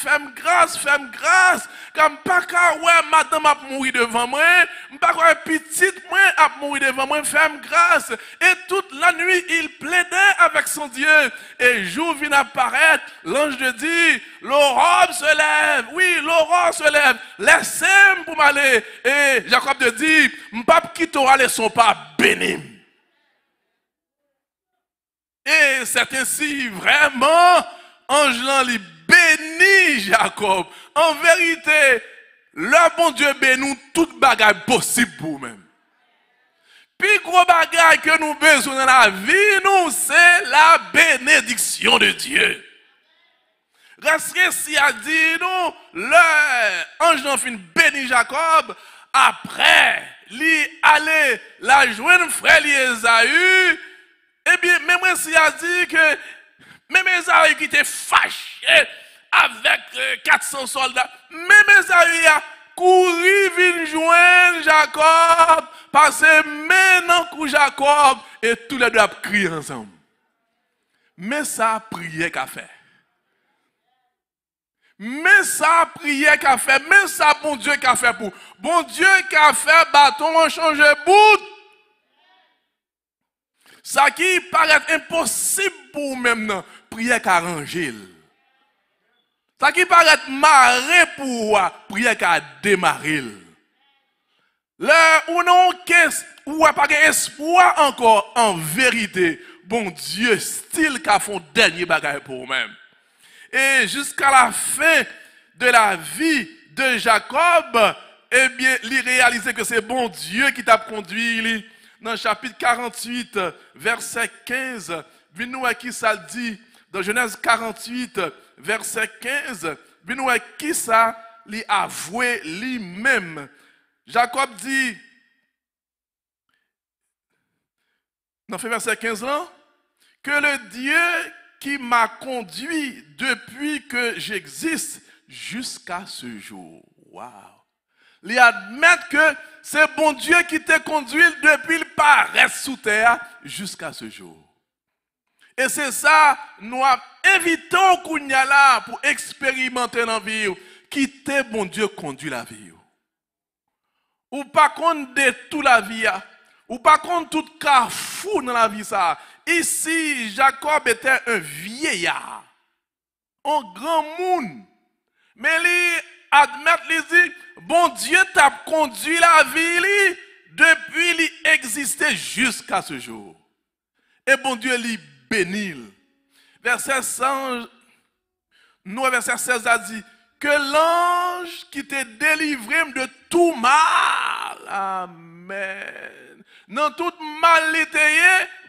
comme pas qu'à ouais, madame a mouru devant moi, pas qu'à petite moi a mouru devant moi, fais-moi grâce, et toute la nuit, il plaidait avec son Dieu, et jour vient apparaître, l'ange de dit, l'aurore se lève, oui, l'aurore se lève, laissez-moi pour m'aller. Et Jacob te dit, m'pap qui t'aura les son pas béni. Et c'est ainsi vraiment, Angelan lui bénit Jacob. En vérité, le bon Dieu bénit toute bagaille possible pour nous-mêmes. Puis gros bagaille que nous besoin dans la vie, nous, c'est la bénédiction de Dieu. Reste si a dit nous, l'ange fin béni Jacob, après, lui aller la joindre frère Esaü, eh bien, même si a dit que, même Esaü qui était fâché avec 400 soldats, même Esaü a couru vin joindre Jacob, passer maintenant coup Jacob, et tous les deux a crié ensemble. Mais ça a prié qu'a fait. Mais ça prière qu'a fait, mais ça bon Dieu qu'a fait pour. Bon Dieu qu'a fait bâton changer bout. Ça qui paraît impossible pour même prière qu'a arrangé. Ça qui paraît marrer pour prière qu'a démarrer. Là où non ou pas espoir encore en vérité. Bon Dieu style qu'a font dernier bagaille pour même. Et jusqu'à la fin de la vie de Jacob, eh bien, il réalisait que c'est bon Dieu qui t'a conduit. Dans le chapitre 48, verset 15, nous à qui ça dit, dans Genèse 48, verset 15, nous à qui ça lui avoué lui-même. Jacob dit, dans le verset 15 là, que le Dieu qui m'a conduit depuis que j'existe jusqu'à ce jour. Wow. Il admet que c'est bon Dieu qui t'a conduit depuis le paraître sous terre jusqu'à ce jour. Et c'est ça, nous invitons Kounyala pour expérimenter dans la vie, quitter bon Dieu conduit la vie. Ou pas contre de toute la vie, ou pas contre tout carrefour dans la vie ça. Ici, Jacob était un vieillard, un grand monde. Mais il admet, il dit, bon Dieu t'a conduit la vie depuis qu'il existait jusqu'à ce jour. Et bon Dieu lui bénit. Verset 100, nous, verset 16 a dit, que l'ange qui t'a délivré de tout mal. Amen. Dans toute malité,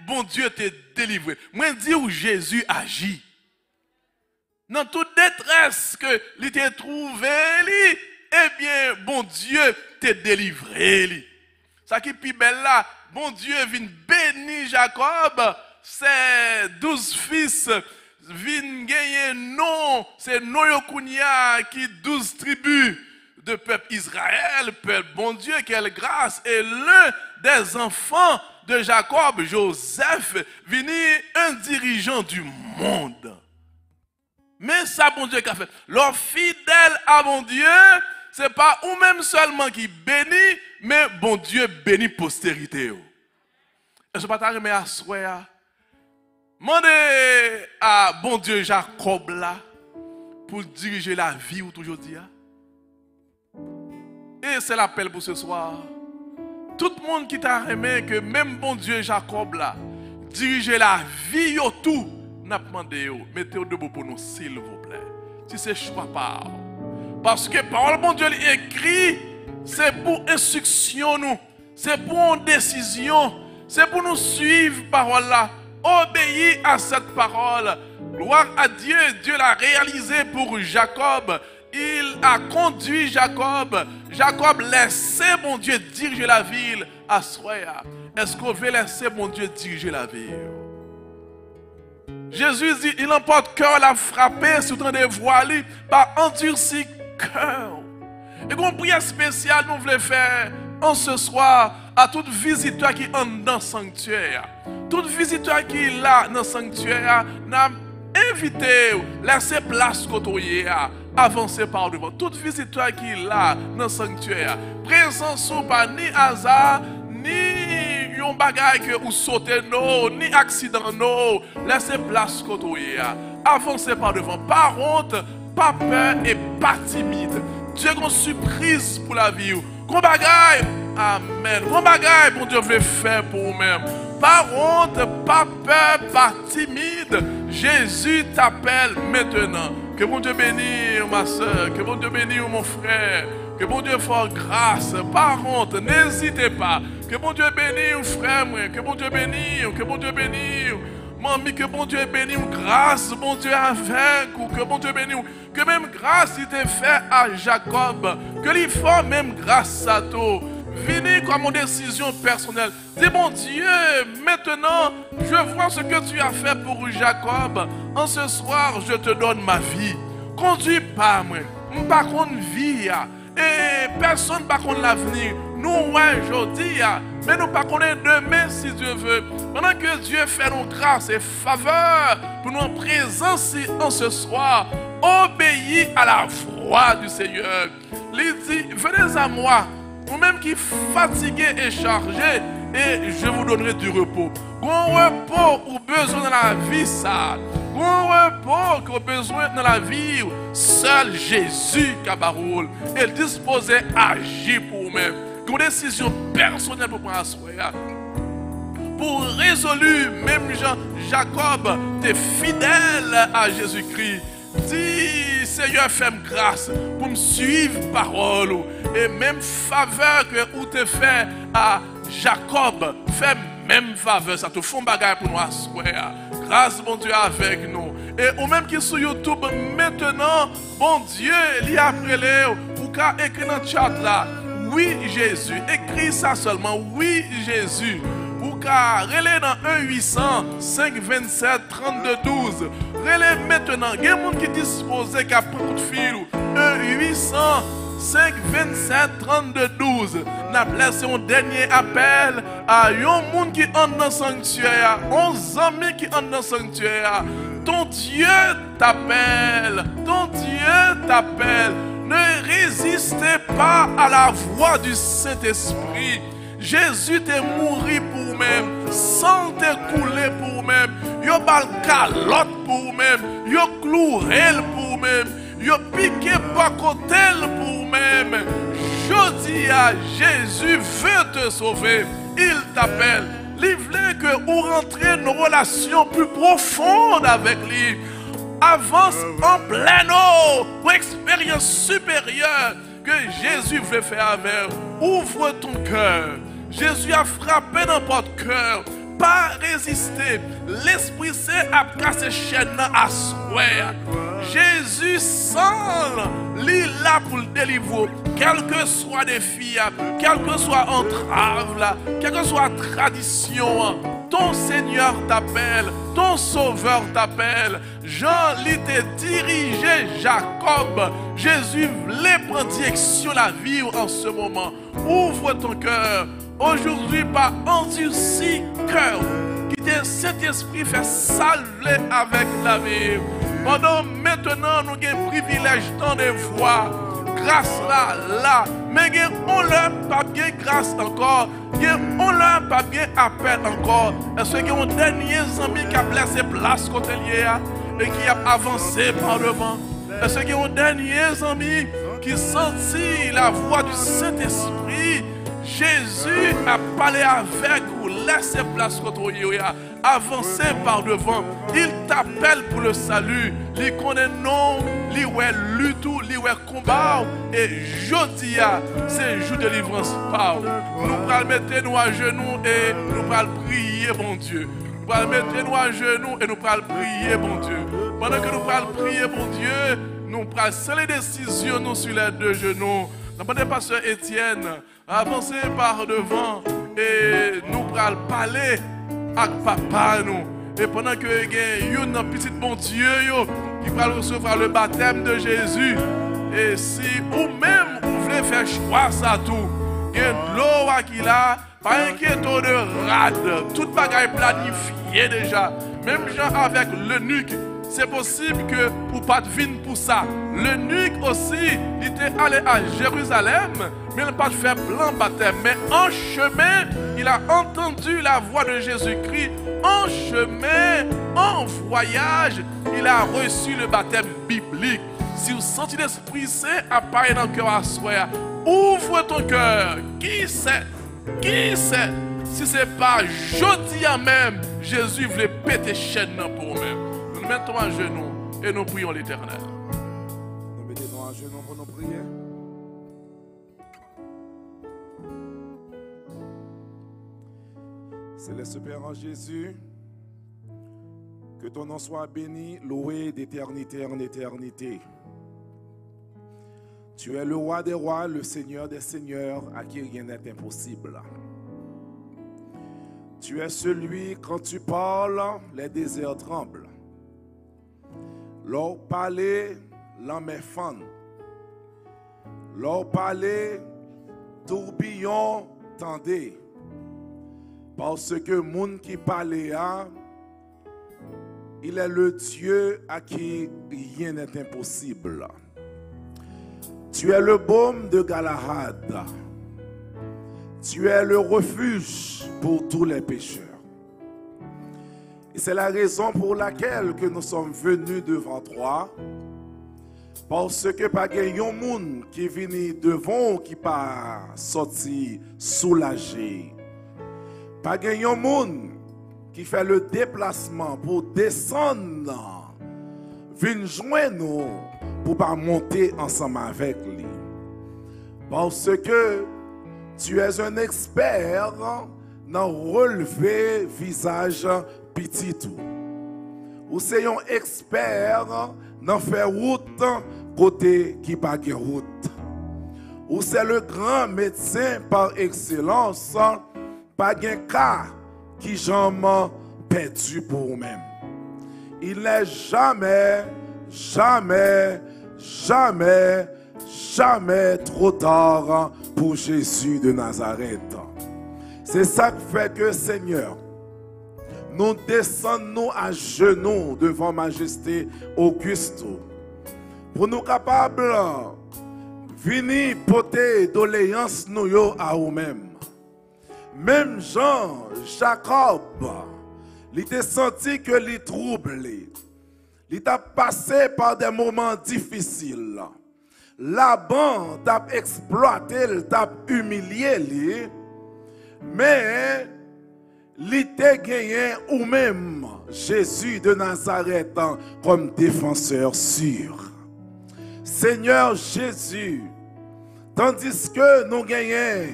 bon Dieu t'a délivré. Moi, je dis où Jésus agit. Dans toute détresse que il t'a trouvé, eh bien, bon Dieu t'a délivré. Ça qui est plus belle là, bon Dieu vient bénir Jacob, ses 12 fils, vient gagner non, c'est Noyokounia qui 12 tribus de peuple Israël, peuple bon Dieu, quelle grâce, et l'un des enfants de Jacob, Joseph, venu un dirigeant du monde. Mais ça, bon Dieu, qu'a fait? Leur fidèle à bon Dieu, c'est pas ou même seulement qui bénit, mais bon Dieu bénit postérité. Et je ne pas t'arriver à souhait. Demandez à bon Dieu Jacob là, pour diriger la vie ou toujours dire. Et c'est l'appel pour ce soir. Tout le monde qui t'a aimé que même bon Dieu Jacob là, diriger la vie ou tout, n'a pas demandé, mettez-vous debout pour nous, s'il vous plaît. Si c'est choix par. Parce que parole bon Dieu écrit, c'est pour instruction nous, c'est pour une décision, c'est pour nous suivre parole là, obéir à cette parole. Gloire à Dieu, Dieu l'a réalisé pour Jacob. Il a conduit Jacob. Jacob laissait mon Dieu diriger la ville à Soya. Est-ce qu'on veut laisser mon Dieu diriger la ville? Jésus dit, il emporte cœur la frapper sur ton dévoilé par endurci cœur. Et qu'on prière spéciale nous voulons faire en ce soir à tout visiteur qui entre dans le sanctuaire. Tout visiteur qui est là dans le sanctuaire, n'a invité, laissez place côté, avancer par devant. Tout visiteur qui est là dans le sanctuaire, présence ou pas ni hasard, ni un bagage que ou sauter non, ni accident non, laissez place côté, avancer par devant. Par honte, pas peur et pas timide. Dieu a une surprise pour la vie. Qu'on bagaille, amen. Qu'on bagaille, bon Dieu veut faire pour vous-même. Pas honte, pas peur, pas timide. Jésus t'appelle maintenant. Que bon Dieu bénisse ma soeur, que bon Dieu bénisse mon frère, que bon Dieu fasse grâce. Pas honte, n'hésitez pas. Que bon Dieu bénisse frère, que bon Dieu bénisse, que bon Dieu bénisse. Mamie, que bon Dieu bénisse, grâce, bon Dieu avec, ou que bon Dieu bénisse, que même grâce il t'a fait à Jacob, que lui faut même grâce à toi. Venez comme une décision personnelle. Dis bon Dieu, maintenant, je vois ce que tu as fait pour Jacob. En ce soir, je te donne ma vie. Conduis pas moi. Pas contre vie. Et personne pas contre l'avenir. Nous, ouais, aujourd'hui, mais nous pas connaître demain si Dieu veut. Pendant que Dieu fait nos grâces et faveurs pour nous en présence en ce soir, obéis à la voix du Seigneur. Il dit, venez à moi, vous-même qui fatigués et chargés, et je vous donnerai du repos. Bon repos ou besoin dans la vie, ça. Bon repos que besoin dans la vie, seul Jésus Kabaroul est disposé à agir pour vous-même. Une décision personnelle pour prendre à soi. Pour résolu, même Jacob, t'es fidèle à Jésus-Christ. Dis, Seigneur, fais-moi grâce pour me suivre parole. Et même faveur que vous te fait à Jacob, fais même faveur. Ça te fait un bagage pour nous à soi. Grâce, bon Dieu, avec nous. Et ou même qui sur YouTube maintenant, bon Dieu, il y a appelé, ou qu'à écrire dans le chat là. Oui, Jésus. Écris ça seulement. Oui, Jésus. Ou ka relé dans 1-800-527-32-12. Relé maintenant. Il y a des gens qui disposent qu'à prendre coup de fil. 1-800-527-32-12. Nous avons laissé un dernier appel à un monde qui entre dans le sanctuaire. 11 amis qui entrent dans le sanctuaire. Ton Dieu t'appelle. Ton Dieu t'appelle. Ne résistez pas à la voix du Saint-Esprit. Jésus t'est mort pour vous-même, sang t'est coulé pour vous-même, yo bal calotte pour vous-même, yo cloué pour vous-même, yo piqué pas côté pour vous-même. Je dis à Jésus veut te sauver, il t'appelle. Il veut que vous rentrez dans une relation plus profonde avec lui. Avance en plein eau pour expérience supérieure que Jésus veut faire avec. Ouvre ton cœur. Jésus a frappé dans votre cœur. Pas résister. L'Esprit Saint a cassé chaîne à souhait. Jésus sans lui là pour le délivrer. Quel que soit les défi, quel que soit entrave, quelle que soit tradition, ton Seigneur t'appelle, ton Sauveur t'appelle. Jean l'était dirigé, Jacob. Jésus voulait prendre direction la vie en ce moment. Ouvre ton cœur. Aujourd'hui, par endurci cœur, qui te Saint-Esprit fait salver avec la vie. Pendant maintenant, nous avons privilège dans des voix. Grâce là, mais on l'a pas bien grâce encore, on l'a pas bien appel encore. Est-ce qu'il y a un dernier ami qui a placé place côté lié et qui a avancé par devant? Est-ce qu'il y a un dernier ami qui sentit la voix du Saint-Esprit? Jésus a parlé avec vous, laissez place contre vous, avancez par devant. Il t'appelle pour le salut. Il connaît non, il est lutte, il est combat. Et jeudi, c'est jour de délivrance. Nous allons mettre nous à genoux et nous allons prier, bon Dieu. Nous allons mettre nous à genoux et nous allons prier, bon Dieu. Pendant que nous allons prier, bon Dieu, nous allons prendre les décisions nous sur les deux genoux. N'empêchez pas Pasteur Étienne, avancez par devant et nous allons parler avec papa nous. Et pendant que il y a un petit bon Dieu qui va recevoir le baptême de Jésus. Et si vous-même vous voulez faire choix ça tout, il y a de l'eau qui là, pas inquiétude de rade, toute bagaille planifiée déjà. Même gens avec l'eunuque, c'est possible que vous pas de vin pour ça. L'eunuque aussi, il était allé à Jérusalem, mais il n'a pas fait plan baptême. Mais en chemin, il a entendu la voix de Jésus-Christ. En chemin, en voyage, il a reçu le baptême biblique. Si vous sentez l'Esprit Saint apparaître dans le cœur à soi, ouvre ton cœur. Qui sait? Qui sait? Si ce n'est pas jeudi à même, Jésus voulait péter chaîne pour nous-mêmes. Nous nous mettons à genoux et nous prions l'Éternel. Nous mettons à genoux pour nous prier. Céleste Père en Jésus, que ton nom soit béni, loué d'éternité en éternité. Tu es le roi des rois, le Seigneur des seigneurs, à qui rien n'est impossible. Tu es celui, quand tu parles, les déserts tremblent. Lors parler, l'homme est fan. Lors parler, tourbillon tendez. Parce que moun qui parle, il est le Dieu à qui rien n'est impossible. Tu es le baume de Galahad. Tu es le refuge pour tous les pécheurs. Et c'est la raison pour laquelle que nous sommes venus devant toi. Parce que pas un monde qui vient devant qui pas sorti soulagé. Pas un monde qui fait le déplacement pour descendre, venir joindre nous pour pas monter ensemble avec lui. Parce que tu es un expert dans relever visage petit tout. Ou c'est un expert dans faire route côté qui pas de route. Ou c'est le grand médecin par excellence, pas de cas qui jamais perdu pour vous-même. Il n'est jamais, jamais, jamais, jamais trop tard pour Jésus de Nazareth. C'est ça qui fait que, Seigneur, nous descendons à genoux devant Majesté Auguste pour nous capables de venir porter doléance nous à nous-mêmes. Même Jean, Jacob, il était senti que il troublé. Il t'a passé par des moments difficiles. Laban t'a exploité, t'a humilié, mais il t'a gagné ou même Jésus de Nazareth comme défenseur sûr. Seigneur Jésus, tandis que nous gagnons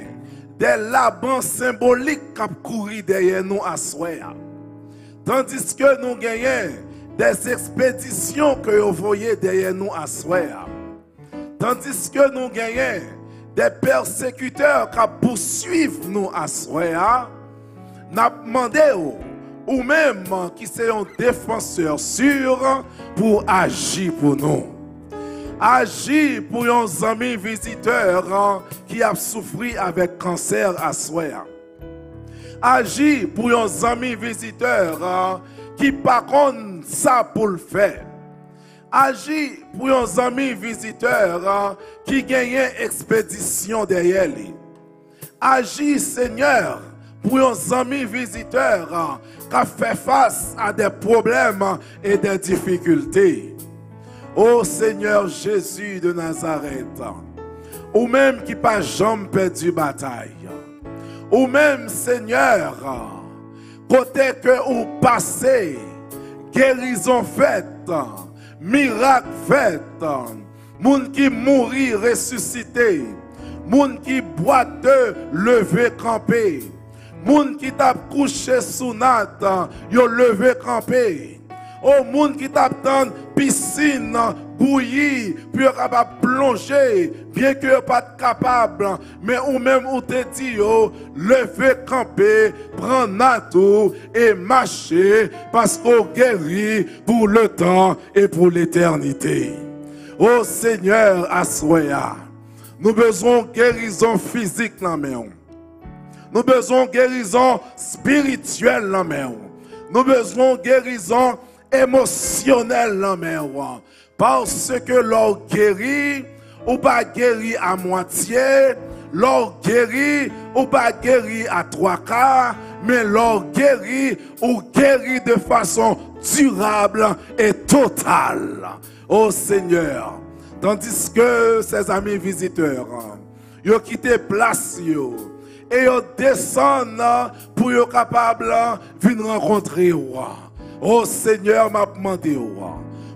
des labans symboliques qui courent derrière nous à soi, tandis que nous gagnons des expéditions que vous voyez derrière nous à soi, tandis que nous gagnons des persécuteurs qui poursuivent nous à soi, nous demandons ou même qui sont un défenseur sûr pour agir pour nous. Agir pour un ami visiteur qui a souffert avec cancer à soi. Agir pour un ami visiteur qui par contre ça pour le faire. Agir pour un ami visiteur qui gagne expédition derrière lui. Agir, Seigneur, pour un ami visiteur qui fait face à des problèmes et des difficultés. Ô Seigneur Jésus de Nazareth, ou même qui pas jamais perdu bataille, ou même Seigneur, côté que vous passez, guérison faite, miracle fait, moun qui mourit ressuscité, moun qui boiteux levé campé, moun qui t'a couché sous natte, yo levé campé. Au monde qui t'attend piscine bouillie puis capable plonger bien que pas capable mais ou même ou te dit lever camper prendre natou et marcher parce qu'on guérit pour le temps et pour l'éternité. Oh Seigneur assoya, nous besoin guérison physique dans main. Nous besoin guérison spirituelle dans main. Nous besoin guérison émotionnel là parce que l'on guérit ou pas guéri à moitié, l'on guérit ou pas guéri à 3/4, mais l'on guérit ou guérit de façon durable et totale. Oh Seigneur, tandis que ces amis visiteurs ils ont quitté place et ils descendent pour être capables de venir rencontrer moi. Oh Seigneur, m'a demandé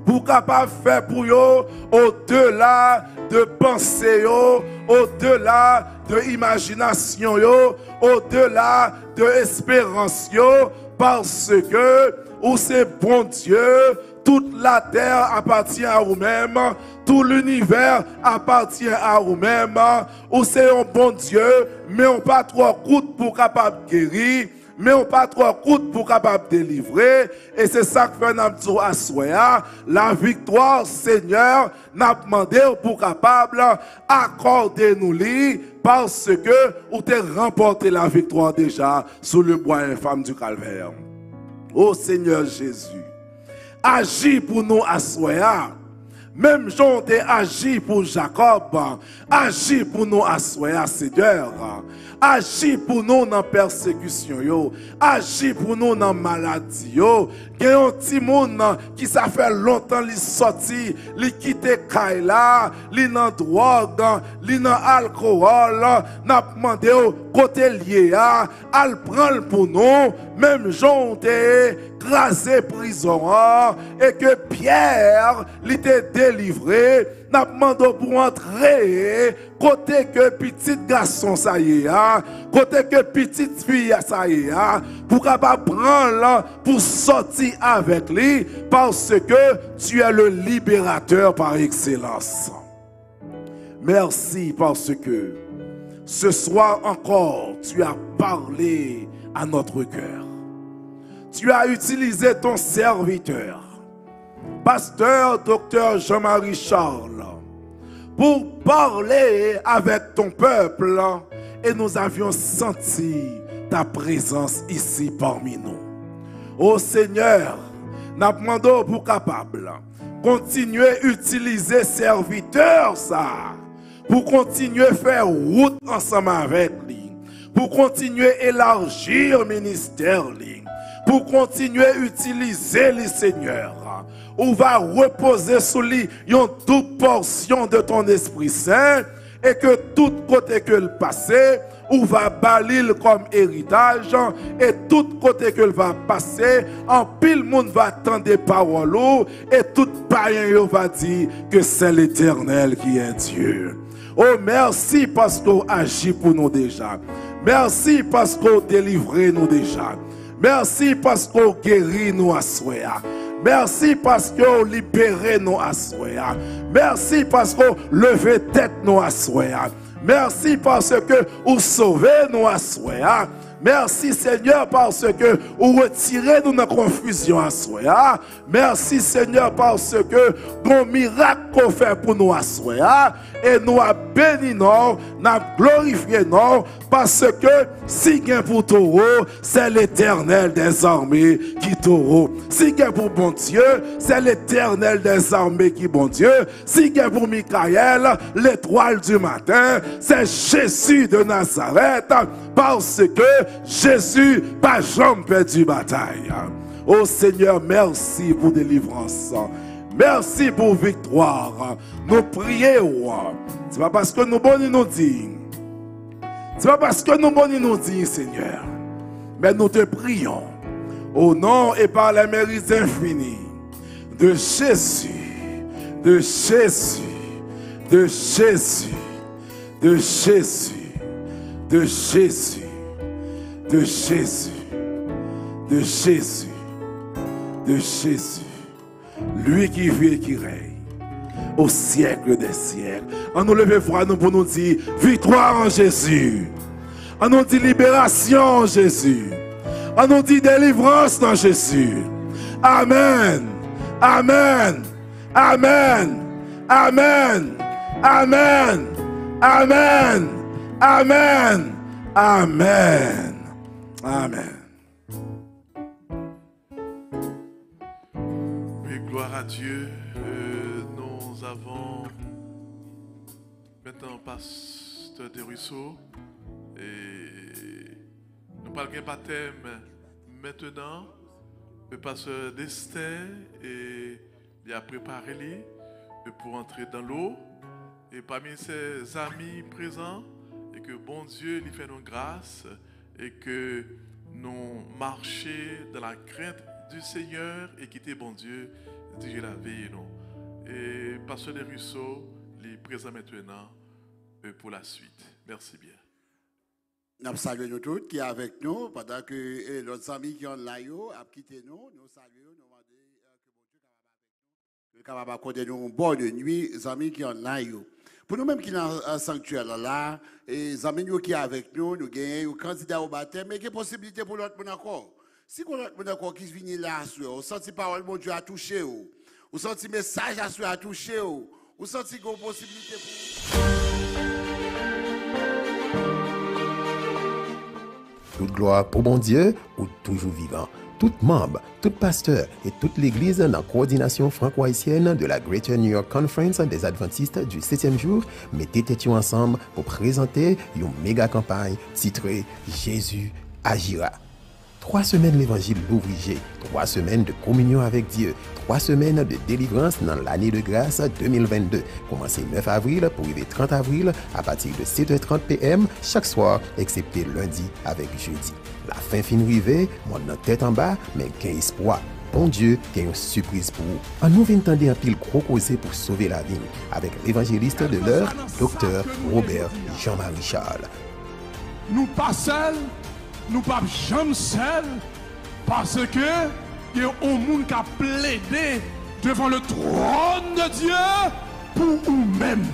pour capable faire pour eux au-delà de pensée, au-delà de imagination, au-delà de espérance, parce que où c'est bon Dieu, toute la terre appartient à vous-même, tout l'univers appartient à vous-même, où c'est un bon Dieu, mais on pas trop coûte pour capable guérir. Mais on pas trop coûte pour capable délivrer et c'est ça que fait nous assoya la victoire Seigneur n'a demandé pour capable accorder nous li parce que ou t'es remporté la victoire déjà sous le bois infâme du calvaire. Oh Seigneur Jésus, agis pour nous assoya. Même Jean a agi pour Jacob, agis pour nous assoya Seigneur. Agis pour nous dans la persécution, agis pour nous dans la maladie. Il y a un petit monde qui ça fait longtemps qu'il sorti, il quitte Kaila, il dans drogue, il dans alcool, n'a demandé au côté lié, al prend pour nous, même Jean t'es écrasé prison et que Pierre l'était délivré, n'a demandé pour entrer côté que petit garçon ça y est, côté que petite fille ça y est, pour capable prendre pour sortir avec lui parce que tu es le libérateur par excellence. Merci parce que ce soir encore tu as parlé à notre cœur. tu as utilisé ton serviteur, pasteur Dr Jean-Marie Charles, pour parler avec ton peuple et nous avions senti ta présence ici parmi nous. Ô Seigneur, nous demandons pour capable continuer à utiliser serviteur ça, pour continuer à faire route ensemble avec lui, pour continuer à élargir le ministère, pour continuer à utiliser les seigneurs. On va reposer sur lui une toute portion de ton Esprit Saint et que tout côté que le passé, on va bâlir comme héritage et tout côté que le va passer, en pile monde va attendre des paroles et tout païen va dire que c'est l'Éternel qui est Dieu. Oh merci parce qu'on agit pour nous déjà. Merci parce qu'on délivre nous déjà. Merci parce qu'on guérit nous à soi. Merci parce qu'on libère nous à soi. Merci parce qu'on leve tête nous à soi. Merci parce que vous sauvez nous à soi. Merci Seigneur parce que vous retirez nous de la confusion à soi. Merci Seigneur parce que bon miracle qu'on fait pour nous à soi. Et nous a béni nous, nous a glorifié nous, parce que si gain pour taureau, c'est l'Éternel des armées qui taureau. Si gain pour bon Dieu, c'est l'Éternel des armées qui bon Dieu. Si gain pour Michael, l'étoile du matin, c'est Jésus de Nazareth, parce que Jésus n'a jamais perdu bataille. Oh Seigneur, merci pour délivrance. Merci pour victoire. Nous prions. Ce n'est pas parce que nous bonnes nous disons. Ce n'est pas parce que nous bonnes nous disons, Seigneur. Mais nous te prions. Au nom et par les mérites infinis de Jésus. De Jésus. De Jésus. De Jésus. De Jésus. De Jésus. De Jésus. De Jésus. Lui qui vit et qui règne au siècle des siècles. On nous lève voix nous pour nous dire victoire en Jésus. On nous dit libération en Jésus. On nous dit délivrance en Jésus. Amen. Amen. Amen. Amen. Amen. Amen. Amen. Amen. Amen. Gloire à Dieu, nous avons maintenant pasteur de ruisseaux et nous parlons d'un baptême maintenant. Le pasteur d'Esther et il a préparé lui pour entrer dans l'eau et parmi ses amis présents et que bon Dieu lui fait nos grâces et que nous marchions dans la crainte du Seigneur et quitter bon Dieu. Dieu la veille, non. Et pasteur des ruisseaux, les présents maintenant pour la suite. Merci bien. Nous saluons nous tous qui sont avec nous pendant que nos amis qui ont là, ont quitté nous. Nous saluons, nous demandons que bon Dieu soit capable d'accorder nous une bonne nuit, les amis qui ont là. Pour nous-mêmes qui sont dans le sanctuaire là, les amis qui sont avec nous, nous gagnons un candidat au baptême, mais il y a possibilité pour l'autre monde encore. Si vous avez qui vient là, vous sentez parole de Dieu à toucher, vous sentez message à toucher, vous sentez qu'il y a une possibilité pour Toute gloire pour bon Dieu ou toujours vivant. Tout membre, tout pasteur et toute l'église dans la coordination franco-haïtienne de la Greater New York Conference des Adventistes du 7e jour, mettez tête ensemble pour présenter une méga campagne titrée Jésus agira. 3 semaines l'évangile l'ouvrier, 3 semaines de communion avec Dieu, 3 semaines de délivrance dans l'année de grâce 2022. Commencez 9 avril pour arriver 30 avril à partir de 7h30 p.m. chaque soir, excepté lundi avec jeudi. La fin fin arrivée, mon tête en bas, mais qu'un espoir. Bon Dieu, il y a une surprise pour vous. En nous entendez un pile gros causé pour sauver la vie avec l'évangéliste de l'heure, Dr Robert Jean-Marie Charles. Nous pas seuls. Nous ne sommes pas jamais seuls parce que il y a un monde qui a plaidé devant le trône de Dieu pour nous-mêmes.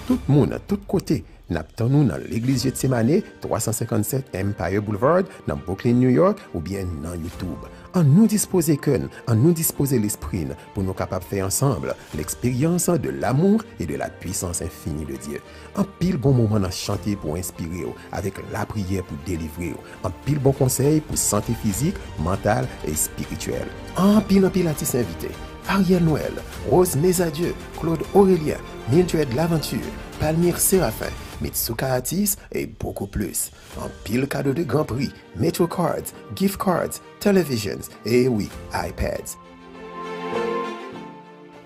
Tout le monde, tout côté, n'attendons dans l'église Gethsemane, 357 Empire Boulevard, dans Brooklyn, New York, ou bien dans YouTube. En nous disposer cœur, en nous disposer l'esprit pour nous capables de faire ensemble l'expérience de l'amour et de la puissance infinie de Dieu. En pile bon moment à chanter pour inspirer avec la prière pour délivrer. En pile bon conseil pour santé physique, mentale et spirituelle. En pile artiste invité. Ariel Noël, Rose Mesadieu, Claude Aurélien, Mildred L'Aventure, Palmyre Séraphin, Mitsuka Atis et beaucoup plus. En pile cadeau de Grand Prix, Metro Cards, Gift Cards, Televisions et oui, iPads.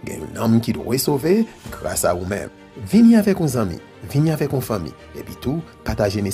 Il y a un homme qui doit sauver grâce à vous-même. Venez avec vos amis, venez avec vos familles et puis tout, partagez mes